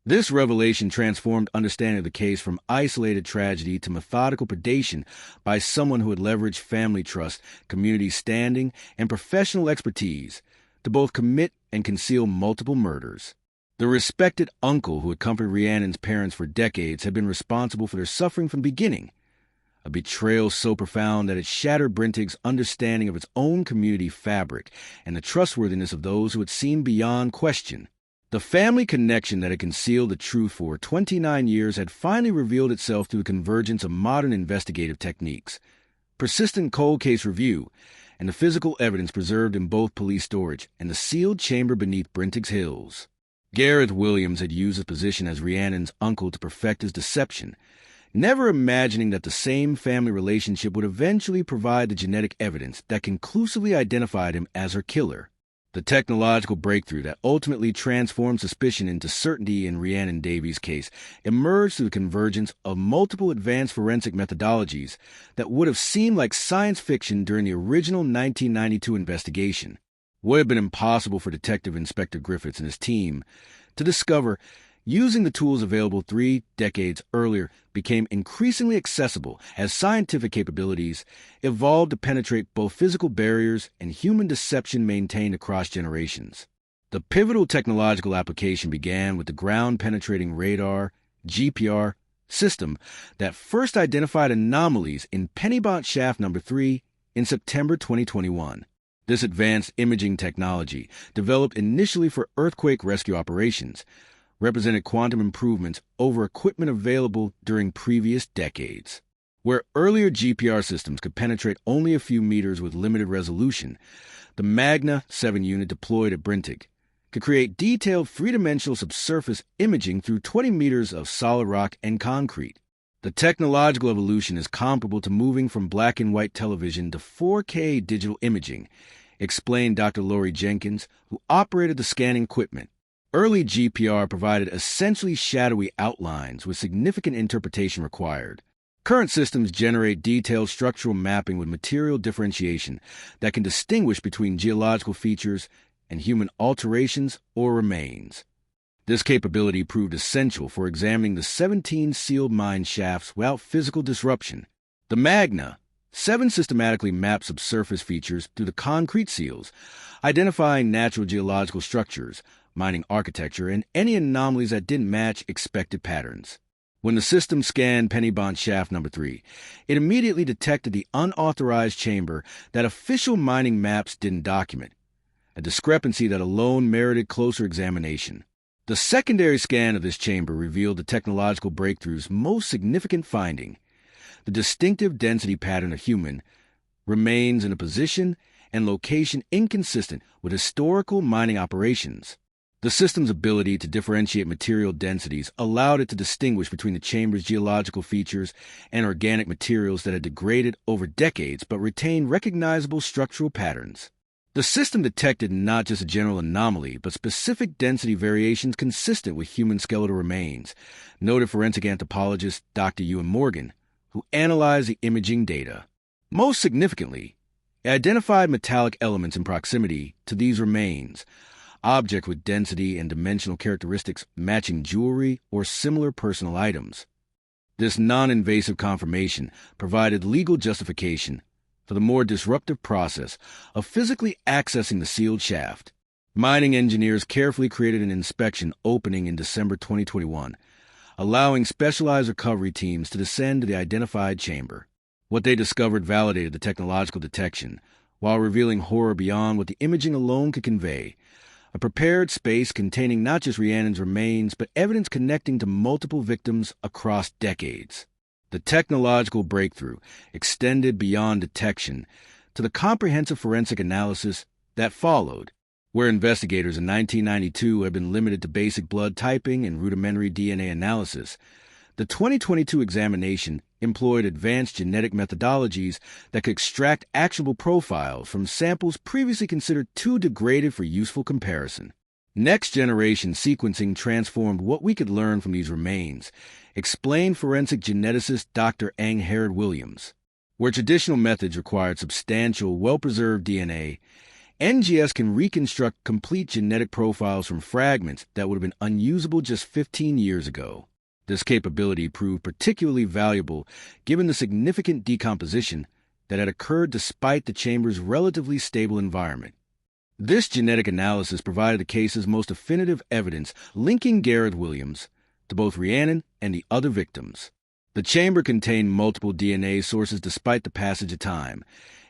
This revelation transformed understanding of the case from isolated tragedy to methodical predation by someone who had leveraged family trust, community standing, and professional expertise to both commit and conceal multiple murders. The respected uncle who accompanied Rhiannon's parents for decades had been responsible for their suffering from the beginning, a betrayal so profound that it shattered Bryntag's understanding of its own community fabric and the trustworthiness of those who had seen beyond question. The family connection that had concealed the truth for 29 years had finally revealed itself through the convergence of modern investigative techniques, persistent cold case review, and the physical evidence preserved in both police storage and the sealed chamber beneath Bryntag's hills. Gareth Williams had used his position as Rhiannon's uncle to perfect his deception, never imagining that the same family relationship would eventually provide the genetic evidence that conclusively identified him as her killer. The technological breakthrough that ultimately transformed suspicion into certainty in Rhiannon Davies' case emerged through the convergence of multiple advanced forensic methodologies that would have seemed like science fiction during the original 1992 investigation. What had been impossible for Detective Inspector Griffiths and his team to discover using the tools available 3 decades earlier became increasingly accessible as scientific capabilities evolved to penetrate both physical barriers and human deception maintained across generations. The pivotal technological application began with the ground-penetrating radar, GPR, system that first identified anomalies in Pennybont Shaft No. 3 in September 2021. This advanced imaging technology, developed initially for earthquake rescue operations, represented quantum improvements over equipment available during previous decades. Where earlier GPR systems could penetrate only a few meters with limited resolution, the Magna 7 unit deployed at Brynteg could create detailed three-dimensional subsurface imaging through 20 meters of solid rock and concrete. The technological evolution is comparable to moving from black and white television to 4K digital imaging, explained Dr. Lori Jenkins, who operated the scanning equipment. Early GPR provided essentially shadowy outlines with significant interpretation required. Current systems generate detailed structural mapping with material differentiation that can distinguish between geological features and human alterations or remains. This capability proved essential for examining the 17 sealed mine shafts without physical disruption. The Magna 7 systematically mapped subsurface features through the concrete seals, identifying natural geological structures, mining architecture, and any anomalies that didn't match expected patterns. When the system scanned Pennybont Shaft No. 3, it immediately detected the unauthorized chamber that official mining maps didn't document, a discrepancy that alone merited closer examination. The secondary scan of this chamber revealed the technological breakthrough's most significant finding: the distinctive density pattern of human remains in a position and location inconsistent with historical mining operations. The system's ability to differentiate material densities allowed it to distinguish between the chamber's geological features and organic materials that had degraded over decades but retained recognizable structural patterns. The system detected not just a general anomaly, but specific density variations consistent with human skeletal remains, noted forensic anthropologist Dr. Ewan Morgan, who analyzed the imaging data. Most significantly, it identified metallic elements in proximity to these remains, objects with density and dimensional characteristics matching jewelry or similar personal items. This non-invasive confirmation provided legal justification for the more disruptive process of physically accessing the sealed shaft. Mining engineers carefully created an inspection opening in December 2021, allowing specialized recovery teams to descend to the identified chamber. What they discovered validated the technological detection, while revealing horror beyond what the imaging alone could convey: a prepared space containing not just Rhiannon's remains, but evidence connecting to multiple victims across decades. The technological breakthrough extended beyond detection to the comprehensive forensic analysis that followed. Where investigators in 1992 had been limited to basic blood typing and rudimentary DNA analysis, the 2022 examination employed advanced genetic methodologies that could extract actionable profiles from samples previously considered too degraded for useful comparison. Next-generation sequencing transformed what we could learn from these remains, explained forensic geneticist Dr. Gareth Williams. Where traditional methods required substantial, well-preserved DNA, NGS can reconstruct complete genetic profiles from fragments that would have been unusable just 15 years ago. This capability proved particularly valuable given the significant decomposition that had occurred despite the chamber's relatively stable environment. This genetic analysis provided the case's most definitive evidence linking Gareth Williams to both Rhiannon and the other victims. The chamber contained multiple DNA sources despite the passage of time: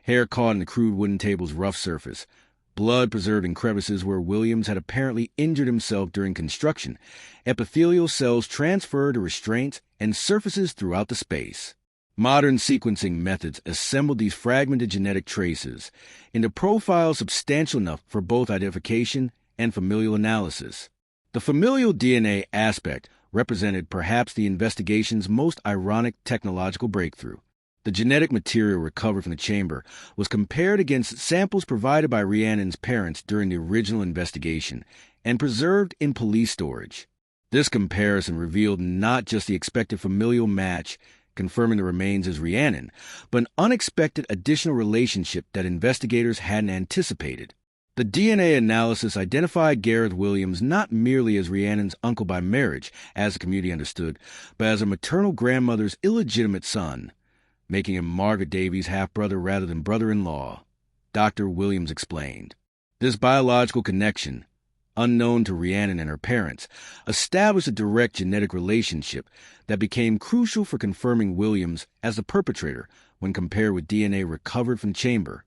hair caught in the crude wooden table's rough surface, blood preserved in crevices where Williams had apparently injured himself during construction, epithelial cells transferred to restraints and surfaces throughout the space. Modern sequencing methods assembled these fragmented genetic traces into profiles substantial enough for both identification and familial analysis. The familial DNA aspect represented perhaps the investigation's most ironic technological breakthrough. The genetic material recovered from the chamber was compared against samples provided by Rhiannon's parents during the original investigation and preserved in police storage. This comparison revealed not just the expected familial match, confirming the remains as Rhiannon, but an unexpected additional relationship that investigators hadn't anticipated. The DNA analysis identified Gareth Williams not merely as Rhiannon's uncle by marriage, as the community understood, but as her maternal grandmother's illegitimate son, making him Margaret Davies' half-brother rather than brother-in-law. Dr. Williams explained. This biological connection, unknown to Rhiannon and her parents, established a direct genetic relationship that became crucial for confirming Williams as the perpetrator when compared with DNA recovered from the chamber.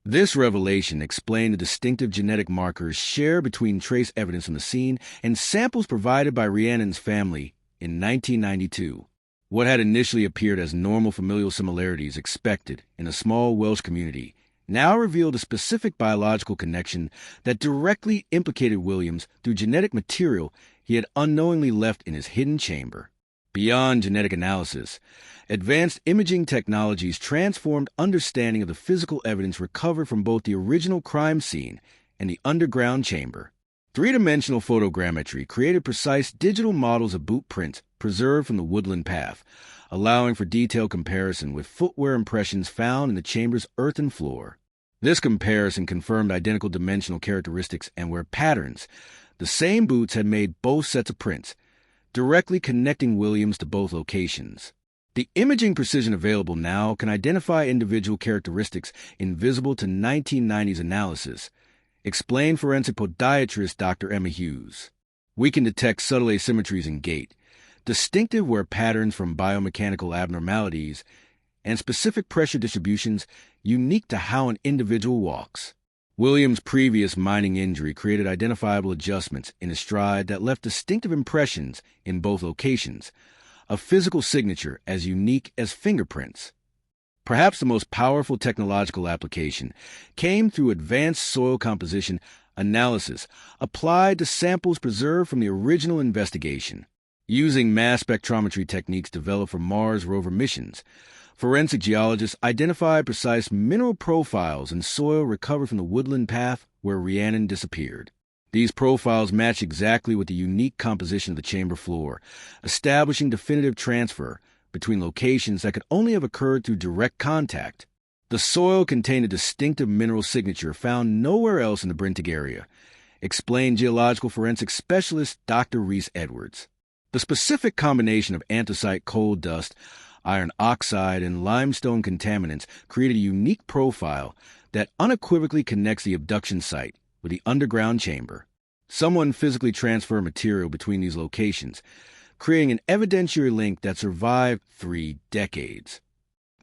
This revelation explained the distinctive genetic markers shared between trace evidence from the scene and samples provided by Rhiannon's family in 1992. What had initially appeared as normal familial similarities expected in a small Welsh community now revealed a specific biological connection that directly implicated Williams through genetic material he had unknowingly left in his hidden chamber. Beyond genetic analysis, advanced imaging technologies transformed understanding of the physical evidence recovered from both the original crime scene and the underground chamber. Three-dimensional photogrammetry created precise digital models of boot prints preserved from the woodland path, allowing for detailed comparison with footwear impressions found in the chamber's earthen floor. This comparison confirmed identical dimensional characteristics and wear patterns. The same boots had made both sets of prints, directly connecting Williams to both locations. The imaging precision available now can identify individual characteristics invisible to 1990s analysis, explained forensic podiatrist Dr. Emma Hughes. We can detect subtle asymmetries in gait, distinctive wear patterns from biomechanical abnormalities, and specific pressure distributions unique to how an individual walks. Williams' previous mining injury created identifiable adjustments in his stride that left distinctive impressions in both locations, a physical signature as unique as fingerprints. Perhaps the most powerful technological application came through advanced soil composition analysis applied to samples preserved from the original investigation. Using mass spectrometry techniques developed for Mars rover missions, forensic geologists identified precise mineral profiles in soil recovered from the woodland path where Rhiannon disappeared. These profiles match exactly with the unique composition of the chamber floor, establishing definitive transfer between locations that could only have occurred through direct contact. The soil contained a distinctive mineral signature found nowhere else in the Brynteg area, explained geological forensic specialist Dr. Rhys Edwards. The specific combination of anthracite coal dust, iron oxide, and limestone contaminants created a unique profile that unequivocally connects the abduction site with the underground chamber. Someone physically transferred material between these locations, creating an evidentiary link that survived 3 decades.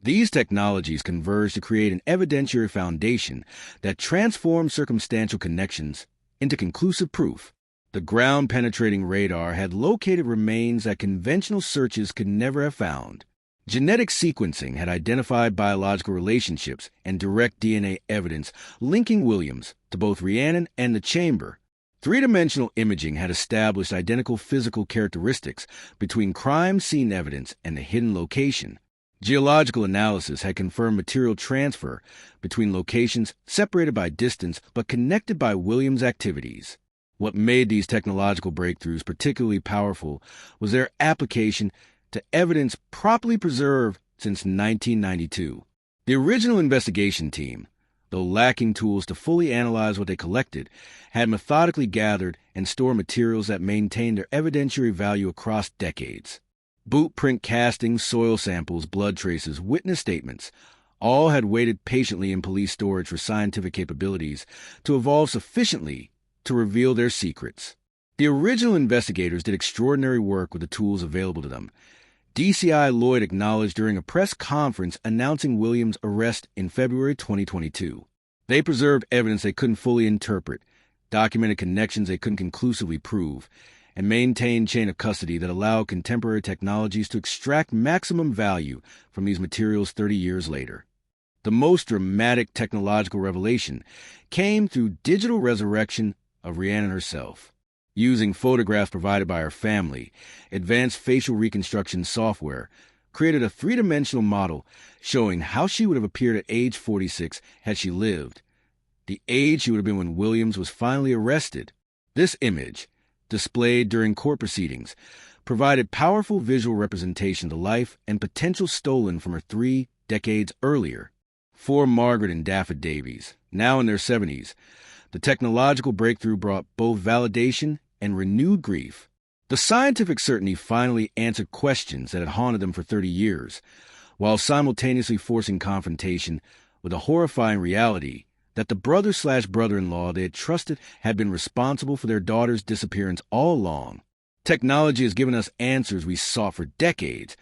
These technologies converged to create an evidentiary foundation that transformed circumstantial connections into conclusive proof. The ground-penetrating radar had located remains that conventional searches could never have found. Genetic sequencing had identified biological relationships and direct DNA evidence linking Williams to both Rhiannon and the chamber. Three-dimensional imaging had established identical physical characteristics between crime scene evidence and the hidden location. Geological analysis had confirmed material transfer between locations separated by distance but connected by Williams' activities. What made these technological breakthroughs particularly powerful was their application to evidence properly preserved since 1992. The original investigation team, though lacking tools to fully analyze what they collected, had methodically gathered and stored materials that maintained their evidentiary value across decades. Boot print castings, soil samples, blood traces, witness statements, all had waited patiently in police storage for scientific capabilities to evolve sufficiently to reveal their secrets. The original investigators did extraordinary work with the tools available to them. DCI Lloyd acknowledged during a press conference announcing Williams' arrest in February 2022. They preserved evidence they couldn't fully interpret, documented connections they couldn't conclusively prove, and maintained chain of custody that allowed contemporary technologies to extract maximum value from these materials 30 years later. The most dramatic technological revelation came through digital resurrection of Rhiannon herself. Using photographs provided by her family, advanced facial reconstruction software created a three-dimensional model showing how she would have appeared at age 46 had she lived, the age she would have been when Williams was finally arrested. This image, displayed during court proceedings, provided powerful visual representation of the life and potential stolen from her 3 decades earlier. For Margaret and Gareth Davies, now in their 70s, the technological breakthrough brought both validation and renewed grief. The scientific certainty finally answered questions that had haunted them for 30 years, while simultaneously forcing confrontation with a horrifying reality that the brother/brother-in-law they had trusted had been responsible for their daughter's disappearance all along. Technology has given us answers we sought for decades,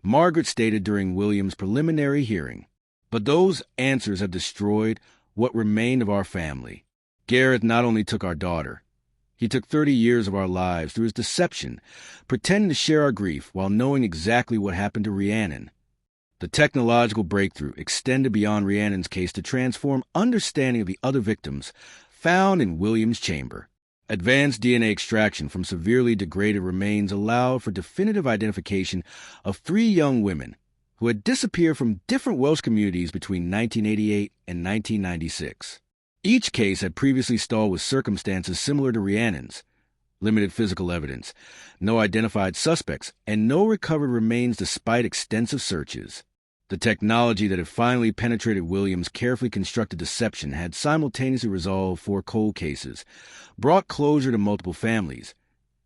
Margaret stated during Williams' preliminary hearing. But those answers have destroyed what remained of our family. Gareth not only took our daughter, he took 30 years of our lives through his deception, pretending to share our grief while knowing exactly what happened to Rhiannon. The technological breakthrough extended beyond Rhiannon's case to transform understanding of the other victims found in Williams' chamber. Advanced DNA extraction from severely degraded remains allowed for definitive identification of 3 young women who had disappeared from different Welsh communities between 1988 and 1996. Each case had previously stalled with circumstances similar to Rhiannon's: limited physical evidence, no identified suspects, and no recovered remains despite extensive searches. The technology that had finally penetrated Williams' carefully constructed deception had simultaneously resolved 4 cold cases, brought closure to multiple families,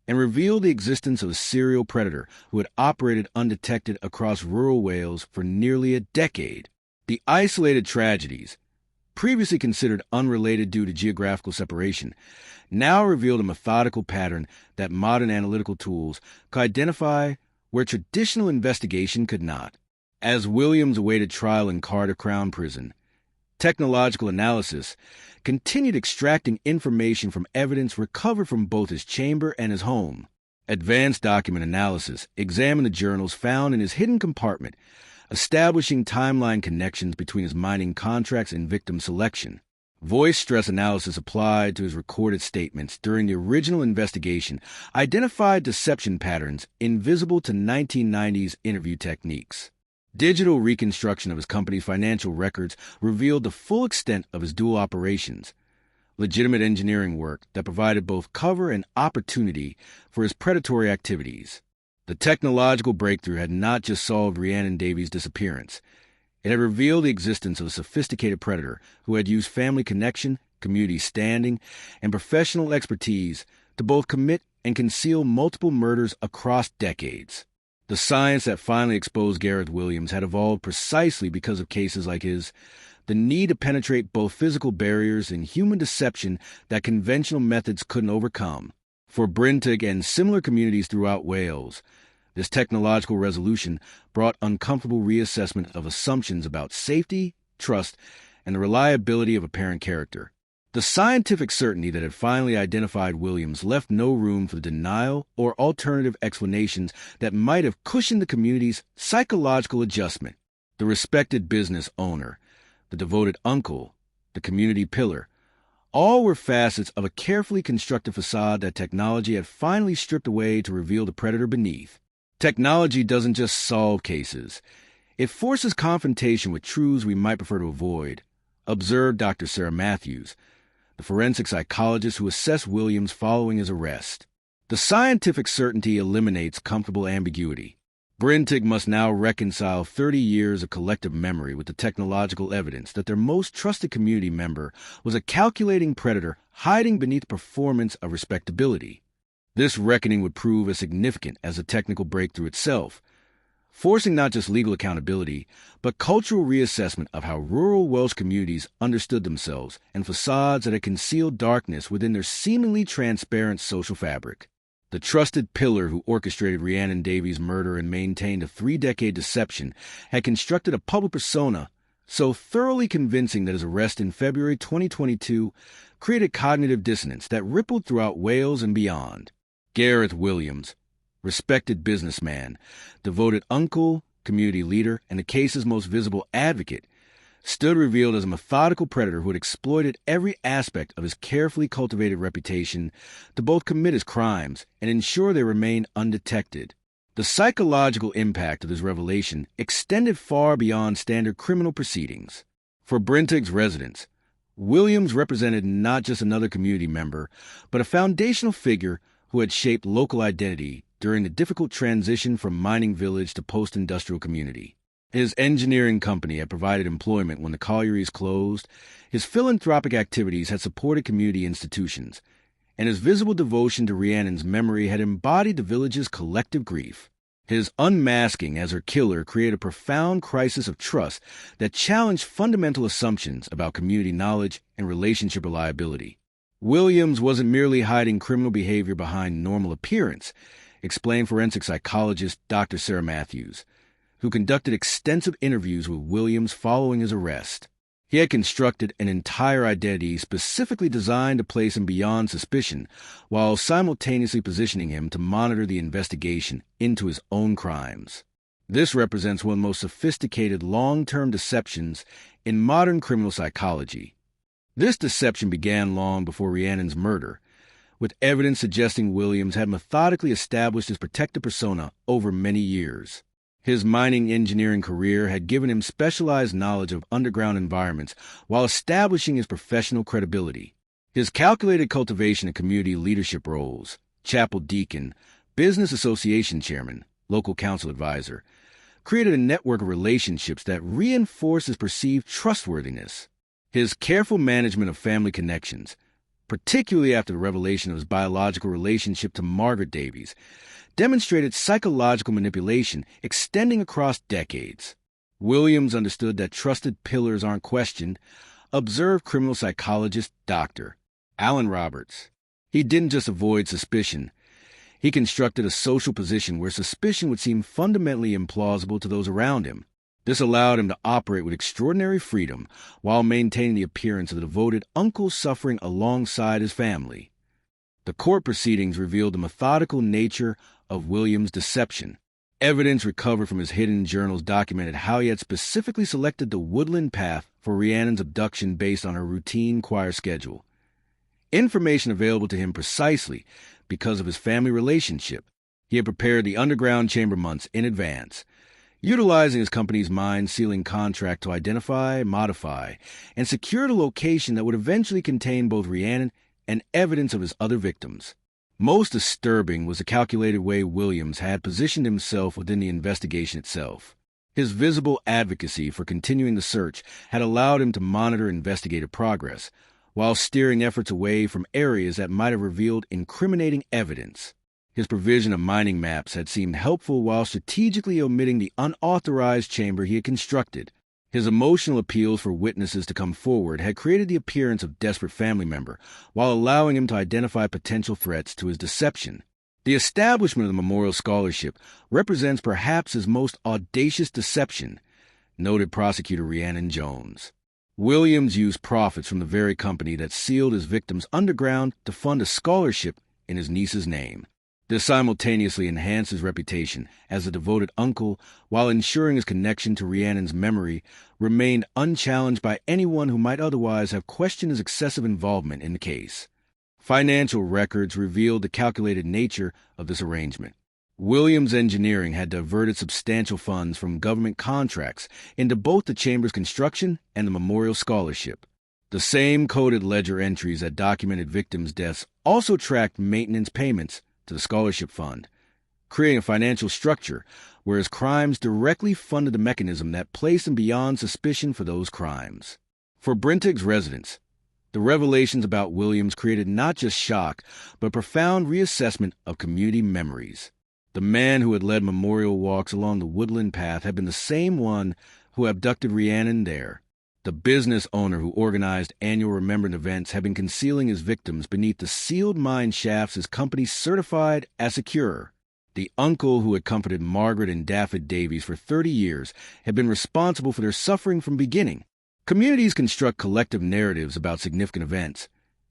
and revealed the existence of a serial predator who had operated undetected across rural Wales for nearly a decade. The isolated tragedies, previously considered unrelated due to geographical separation, now revealed a methodical pattern that modern analytical tools could identify where traditional investigation could not. As Williams awaited trial in Carter Crown Prison, technological analysis continued extracting information from evidence recovered from both his chamber and his home. Advanced document analysis examined the journals found in his hidden compartment, establishing timeline connections between his mining contracts and victim selection. Voice stress analysis applied to his recorded statements during the original investigation identified deception patterns invisible to 1990s interview techniques. Digital reconstruction of his company's financial records revealed the full extent of his dual operations, legitimate engineering work that provided both cover and opportunity for his predatory activities. The technological breakthrough had not just solved Rhiannon Davies' disappearance. It had revealed the existence of a sophisticated predator who had used family connection, community standing, and professional expertise to both commit and conceal multiple murders across decades. The science that finally exposed Gareth Williams had evolved precisely because of cases like his, the need to penetrate both physical barriers and human deception that conventional methods couldn't overcome. For Brynteg and similar communities throughout Wales, this technological resolution brought uncomfortable reassessment of assumptions about safety, trust, and the reliability of apparent character. The scientific certainty that had finally identified Williams left no room for the denial or alternative explanations that might have cushioned the community's psychological adjustment. The respected business owner, the devoted uncle, the community pillar, all were facets of a carefully constructed facade that technology had finally stripped away to reveal the predator beneath. Technology doesn't just solve cases. It forces confrontation with truths we might prefer to avoid, observed Dr. Sarah Matthews, the forensic psychologist who assessed Williams following his arrest. The scientific certainty eliminates comfortable ambiguity. Brynteg must now reconcile 30 years of collective memory with the technological evidence that their most trusted community member was a calculating predator hiding beneath the performance of respectability. This reckoning would prove as significant as the technical breakthrough itself, forcing not just legal accountability, but cultural reassessment of how rural Welsh communities understood themselves and facades that had concealed darkness within their seemingly transparent social fabric. The trusted pillar who orchestrated Rhiannon Davies' murder and maintained a 3-decade deception had constructed a public persona so thoroughly convincing that his arrest in February 2022 created cognitive dissonance that rippled throughout Wales and beyond. Gareth Williams, respected businessman, devoted uncle, community leader, and the case's most visible advocate, stood revealed as a methodical predator who had exploited every aspect of his carefully cultivated reputation to both commit his crimes and ensure they remained undetected. The psychological impact of this revelation extended far beyond standard criminal proceedings. For Brynteg's residents, Williams represented not just another community member, but a foundational figure who had shaped local identity during the difficult transition from mining village to post-industrial community. His engineering company had provided employment when the collieries closed, his philanthropic activities had supported community institutions, and his visible devotion to Rhiannon's memory had embodied the village's collective grief. His unmasking as her killer created a profound crisis of trust that challenged fundamental assumptions about community knowledge and relationship reliability. Williams wasn't merely hiding criminal behavior behind normal appearance, explained forensic psychologist Dr. Sarah Matthews, who conducted extensive interviews with Williams following his arrest. He had constructed an entire identity specifically designed to place him beyond suspicion, while simultaneously positioning him to monitor the investigation into his own crimes. This represents one of the most sophisticated long-term deceptions in modern criminal psychology. This deception began long before Rhiannon's murder, with evidence suggesting Williams had methodically established his protective persona over many years. His mining engineering career had given him specialized knowledge of underground environments while establishing his professional credibility. His calculated cultivation of community leadership roles, chapel deacon, business association chairman, local council advisor, created a network of relationships that reinforced his perceived trustworthiness. His careful management of family connections, particularly after the revelation of his biological relationship to Margaret Davies, demonstrated psychological manipulation extending across decades. Williams understood that trusted pillars aren't questioned, observed criminal psychologist Dr. Alan Roberts. He didn't just avoid suspicion. He constructed a social position where suspicion would seem fundamentally implausible to those around him. This allowed him to operate with extraordinary freedom while maintaining the appearance of a devoted uncle suffering alongside his family. The court proceedings revealed the methodical nature of Williams' deception. Evidence recovered from his hidden journals documented how he had specifically selected the woodland path for Rhiannon's abduction based on her routine choir schedule. Information available to him precisely because of his family relationship. He had prepared the underground chamber months in advance, utilizing his company's mine-sealing contract to identify, modify, and secure the location that would eventually contain both Rhiannon and evidence of his other victims. Most disturbing was the calculated way Williams had positioned himself within the investigation itself. His visible advocacy for continuing the search had allowed him to monitor investigative progress, while steering efforts away from areas that might have revealed incriminating evidence. His provision of mining maps had seemed helpful while strategically omitting the unauthorized chamber he had constructed. His emotional appeals for witnesses to come forward had created the appearance of a desperate family member, while allowing him to identify potential threats to his deception. The establishment of the memorial scholarship represents perhaps his most audacious deception, noted prosecutor Rhiannon Jones. Williams used profits from the very company that sealed his victims underground to fund a scholarship in his niece's name. This simultaneously enhanced his reputation as a devoted uncle while ensuring his connection to Rhiannon's memory remained unchallenged by anyone who might otherwise have questioned his excessive involvement in the case. Financial records revealed the calculated nature of this arrangement. Williams Engineering had diverted substantial funds from government contracts into both the chamber's construction and the memorial scholarship. The same coded ledger entries that documented victims' deaths also tracked maintenance payments to the scholarship fund, creating a financial structure where his crimes directly funded the mechanism that placed him beyond suspicion for those crimes. For Brynteg's residents, the revelations about Williams created not just shock, but profound reassessment of community memories. The man who had led memorial walks along the woodland path had been the same one who abducted Rhiannon there. The business owner who organized annual remembrance events had been concealing his victims beneath the sealed mine shafts his company certified as secure. The uncle who had comforted Margaret and Daffod Davies for 30 years had been responsible for their suffering from beginning. Communities construct collective narratives about significant events,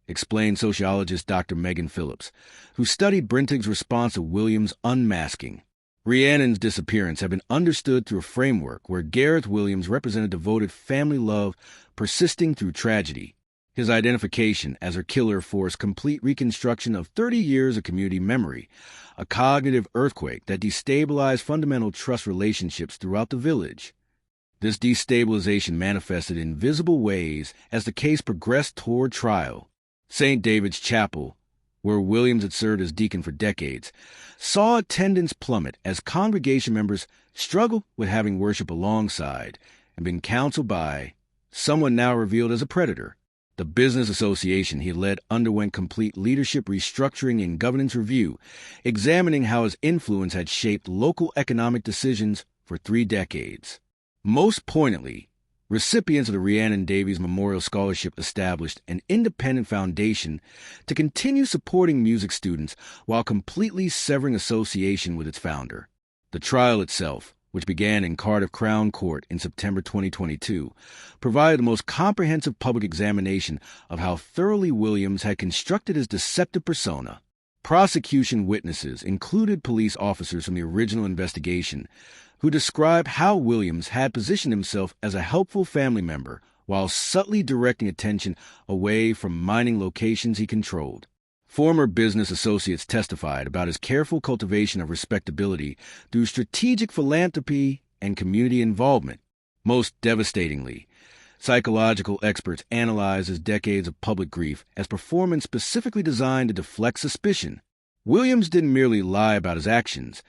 explained sociologist Dr. Megan Phillips, who studied Brynteg's response to Williams' unmasking. Rhiannon's disappearance had been understood through a framework where Gareth Williams represented devoted family love persisting through tragedy. His identification as her killer forced complete reconstruction of 30 years of community memory, a cognitive earthquake that destabilized fundamental trust relationships throughout the village. This destabilization manifested in visible ways as the case progressed toward trial. St. David's Chapel, where Williams had served as deacon for decades, saw attendance plummet as congregation members struggled with having worship alongside and been counseled by someone now revealed as a predator. The business association he led underwent complete leadership restructuring and governance review, examining how his influence had shaped local economic decisions for 3 decades. Most poignantly, recipients of the Rhiannon Davies Memorial Scholarship established an independent foundation to continue supporting music students while completely severing association with its founder. The trial itself, which began in Cardiff Crown Court in September 2022, provided the most comprehensive public examination of how thoroughly Williams had constructed his deceptive persona. Prosecution witnesses included police officers from the original investigation who described how Williams had positioned himself as a helpful family member while subtly directing attention away from mining locations he controlled. Former business associates testified about his careful cultivation of respectability through strategic philanthropy and community involvement. Most devastatingly, psychological experts analyzed his decades of public grief as performance specifically designed to deflect suspicion. Williams didn't merely lie about his actions.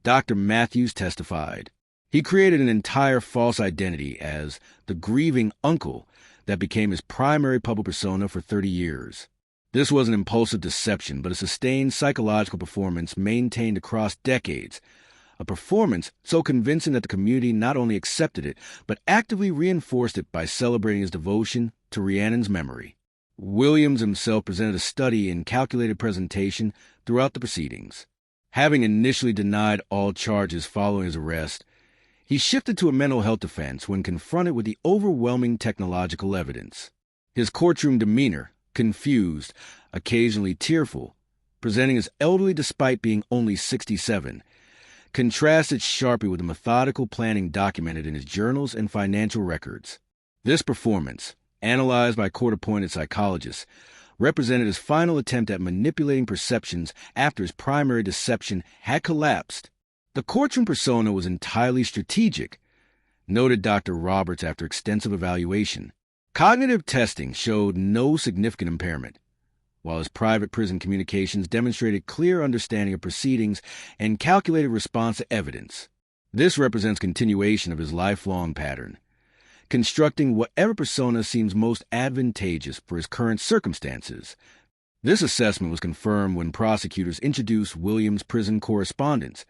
Dr. Matthews testified. He created an entire false identity as the grieving uncle that became his primary public persona for 30 years. This was an impulsive deception, but a sustained psychological performance maintained across decades, a performance so convincing that the community not only accepted it, but actively reinforced it by celebrating his devotion to Rhiannon's memory. Williams himself presented a study in calculated presentation throughout the proceedings. Having initially denied all charges following his arrest, he shifted to a mental health defense when confronted with the overwhelming technological evidence. His courtroom demeanor, confused, occasionally tearful, presenting as elderly despite being only 67, contrasted sharply with the methodical planning documented in his journals and financial records. This performance, analyzed by court-appointed psychologists, represented his final attempt at manipulating perceptions after his primary deception had collapsed. The courtroom persona was entirely strategic, noted Dr. Roberts after extensive evaluation. Cognitive testing showed no significant impairment, while his private prison communications demonstrated clear understanding of proceedings and calculated response to evidence. This represents continuation of his lifelong pattern, constructing whatever persona seems most advantageous for his current circumstances. This assessment was confirmed when prosecutors introduced Williams' prison correspondence,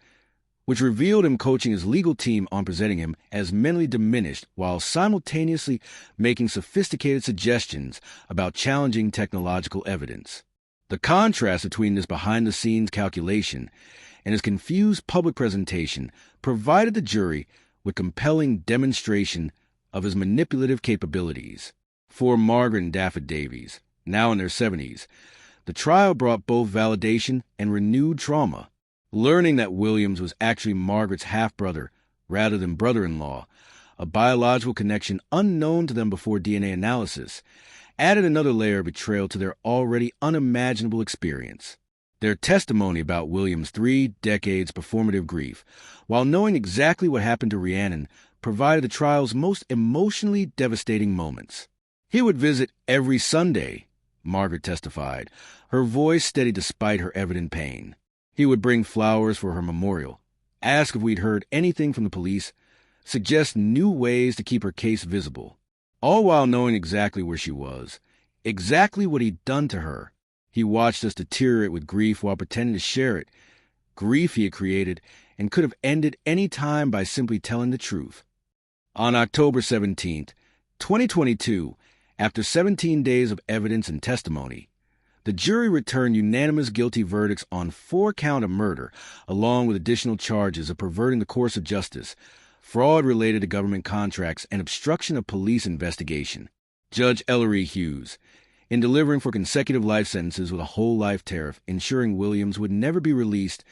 which revealed him coaching his legal team on presenting him as mentally diminished while simultaneously making sophisticated suggestions about challenging technological evidence. The contrast between this behind-the-scenes calculation and his confused public presentation provided the jury with compelling demonstration of his manipulative capabilities. For Margaret and Daffod Davies, now in their 70s, the trial brought both validation and renewed trauma. Learning that Williams was actually Margaret's half-brother rather than brother-in-law, a biological connection unknown to them before DNA analysis, added another layer of betrayal to their already unimaginable experience. Their testimony about Williams' 3 decades performative grief, while knowing exactly what happened to Rhiannon, provided the trial's most emotionally devastating moments. He would visit every Sunday, Margaret testified, her voice steady despite her evident pain. He would bring flowers for her memorial, ask if we'd heard anything from the police, suggest new ways to keep her case visible, all while knowing exactly where she was, exactly what he'd done to her. He watched us deteriorate with grief while pretending to share it, grief he had created and could have ended any time by simply telling the truth. On October 17th, 2022, after 17 days of evidence and testimony, the jury returned unanimous guilty verdicts on 4 counts of murder, along with additional charges of perverting the course of justice, fraud related to government contracts, and obstruction of police investigation. Judge Ellery Hughes, in delivering for consecutive life sentences with a whole life tariff, ensuring Williams would never be released,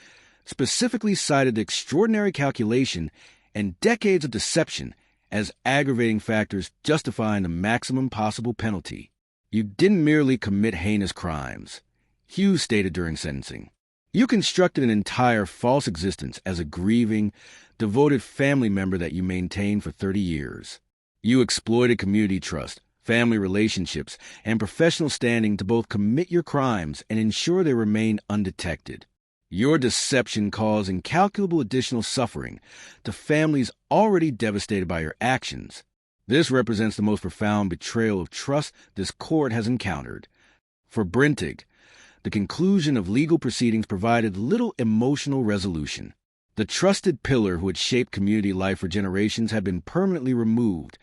specifically cited the extraordinary calculation and decades of deception as aggravating factors justifying the maximum possible penalty. You didn't merely commit heinous crimes, Hughes stated during sentencing. You constructed an entire false existence as a grieving, devoted family member that you maintained for 30 years. You exploited community trust, family relationships, and professional standing to both commit your crimes and ensure they remain undetected. Your deception caused incalculable additional suffering to families already devastated by your actions. This represents the most profound betrayal of trust this court has encountered. For Brynteg, the conclusion of legal proceedings provided little emotional resolution. The trusted pillar who had shaped community life for generations had been permanently removed,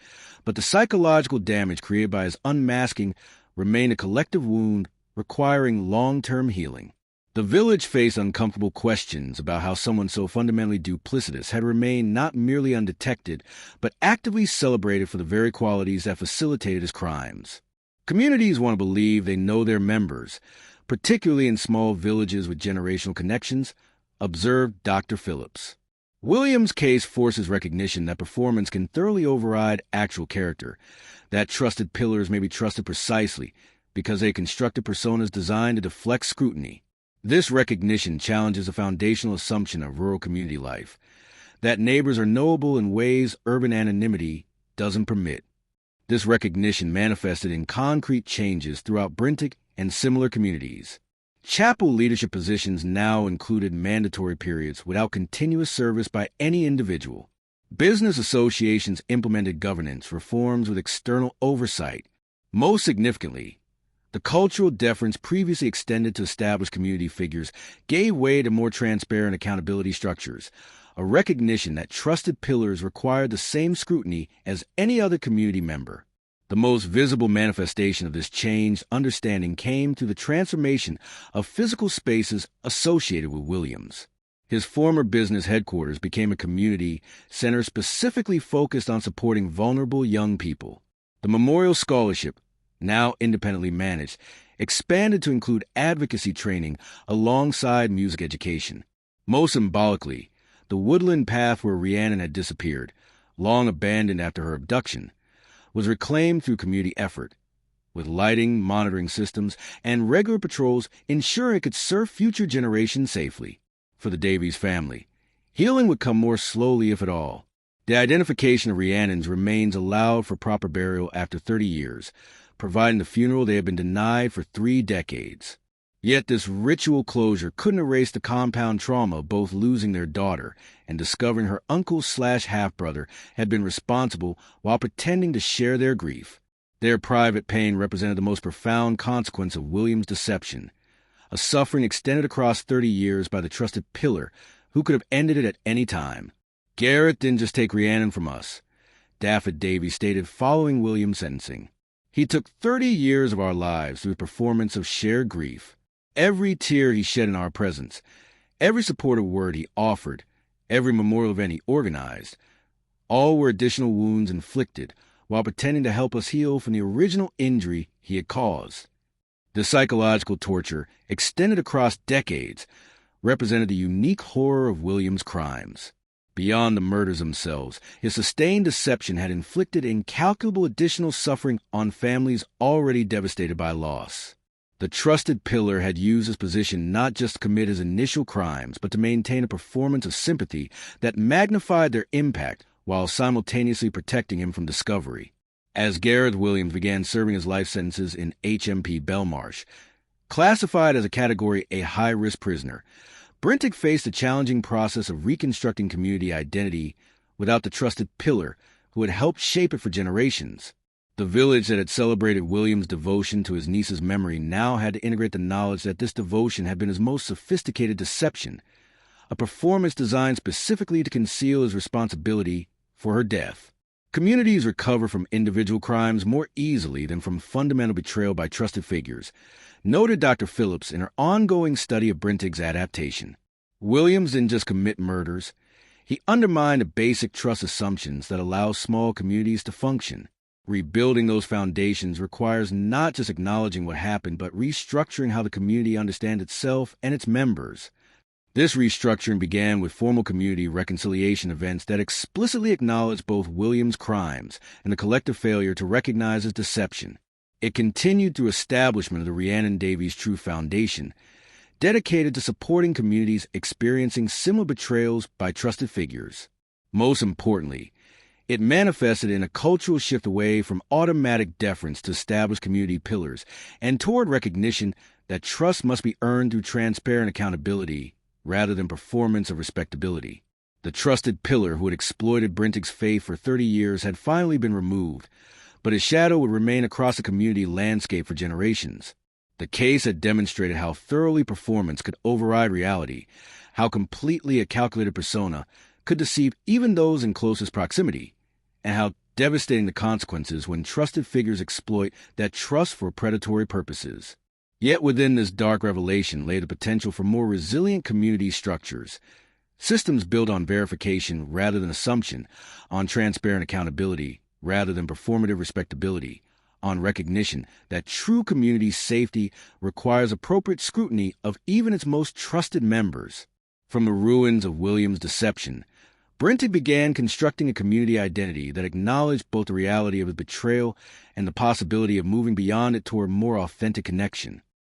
but the psychological damage created by his unmasking remained a collective wound requiring long-term healing. The village faced uncomfortable questions about how someone so fundamentally duplicitous had remained not merely undetected, but actively celebrated for the very qualities that facilitated his crimes. Communities want to believe they know their members, particularly in small villages with generational connections, observed Dr. Phillips. Williams' case forces recognition that performance can thoroughly override actual character, that trusted pillars may be trusted precisely because they constructed personas designed to deflect scrutiny. This recognition challenges a foundational assumption of rural community life, that neighbors are knowable in ways urban anonymity doesn't permit. This recognition manifested in concrete changes throughout Brynteg and similar communities. Chapel leadership positions now included mandatory periods without continuous service by any individual. Business associations implemented governance reforms with external oversight. Most significantly, the cultural deference previously extended to established community figures gave way to more transparent accountability structures, a recognition that trusted pillars required the same scrutiny as any other community member. The most visible manifestation of this changed understanding came through the transformation of physical spaces associated with Williams. His former business headquarters became a community center specifically focused on supporting vulnerable young people. The Memorial Scholarship, now independently managed, expanded to include advocacy training alongside music education. Most symbolically, the woodland path where Rhiannon had disappeared, long abandoned after her abduction, was reclaimed through community effort, with lighting, monitoring systems, and regular patrols ensuring it could serve future generations safely. For the Davies family, healing would come more slowly if at all. The identification of Rhiannon's remains allowed for proper burial after 30 years, providing the funeral they had been denied for 3 decades. Yet this ritual closure couldn't erase the compound trauma of both losing their daughter and discovering her uncle/half-brother had been responsible while pretending to share their grief. Their private pain represented the most profound consequence of Williams' deception, a suffering extended across 30 years by the trusted pillar who could have ended it at any time. Gareth didn't just take Rhiannon from us, Rhiannon Davies stated following Williams' sentencing. He took 30 years of our lives through the performance of shared grief. Every tear he shed in our presence, every supportive word he offered, every memorial event he organized, all were additional wounds inflicted while pretending to help us heal from the original injury he had caused. The psychological torture, extended across decades, represented the unique horror of Williams' crimes. Beyond the murders themselves, his sustained deception had inflicted incalculable additional suffering on families already devastated by loss. The trusted pillar had used his position not just to commit his initial crimes, but to maintain a performance of sympathy that magnified their impact while simultaneously protecting him from discovery. As Gareth Williams began serving his life sentences in HMP Belmarsh, classified as a Category A high-risk prisoner, Brynteg faced a challenging process of reconstructing community identity without the trusted pillar who had helped shape it for generations. The village that had celebrated Williams' devotion to his niece's memory now had to integrate the knowledge that this devotion had been his most sophisticated deception, a performance designed specifically to conceal his responsibility for her death. Communities recover from individual crimes more easily than from fundamental betrayal by trusted figures, noted Dr. Phillips in her ongoing study of Brynteg's adaptation. Williams didn't just commit murders. He undermined the basic trust assumptions that allow small communities to function. Rebuilding those foundations requires not just acknowledging what happened, but restructuring how the community understands itself and its members. This restructuring began with formal community reconciliation events that explicitly acknowledged both Williams' crimes and the collective failure to recognize his deception. It continued through establishment of the Rhiannon Davies True Foundation, dedicated to supporting communities experiencing similar betrayals by trusted figures. Most importantly, it manifested in a cultural shift away from automatic deference to established community pillars and toward recognition that trust must be earned through transparent accountability rather than performance of respectability. The trusted pillar who had exploited Brynteg's faith for 30 years had finally been removed, but his shadow would remain across the community landscape for generations. The case had demonstrated how thoroughly performance could override reality, how completely a calculated persona could deceive even those in closest proximity, and how devastating the consequences when trusted figures exploit that trust for predatory purposes. Yet within this dark revelation lay the potential for more resilient community structures, systems built on verification rather than assumption, on transparent accountability rather than performative respectability, on recognition that true community safety requires appropriate scrutiny of even its most trusted members. From the ruins of Williams' deception, Brynteg began constructing a community identity that acknowledged both the reality of his betrayal and the possibility of moving beyond it toward more authentic connection.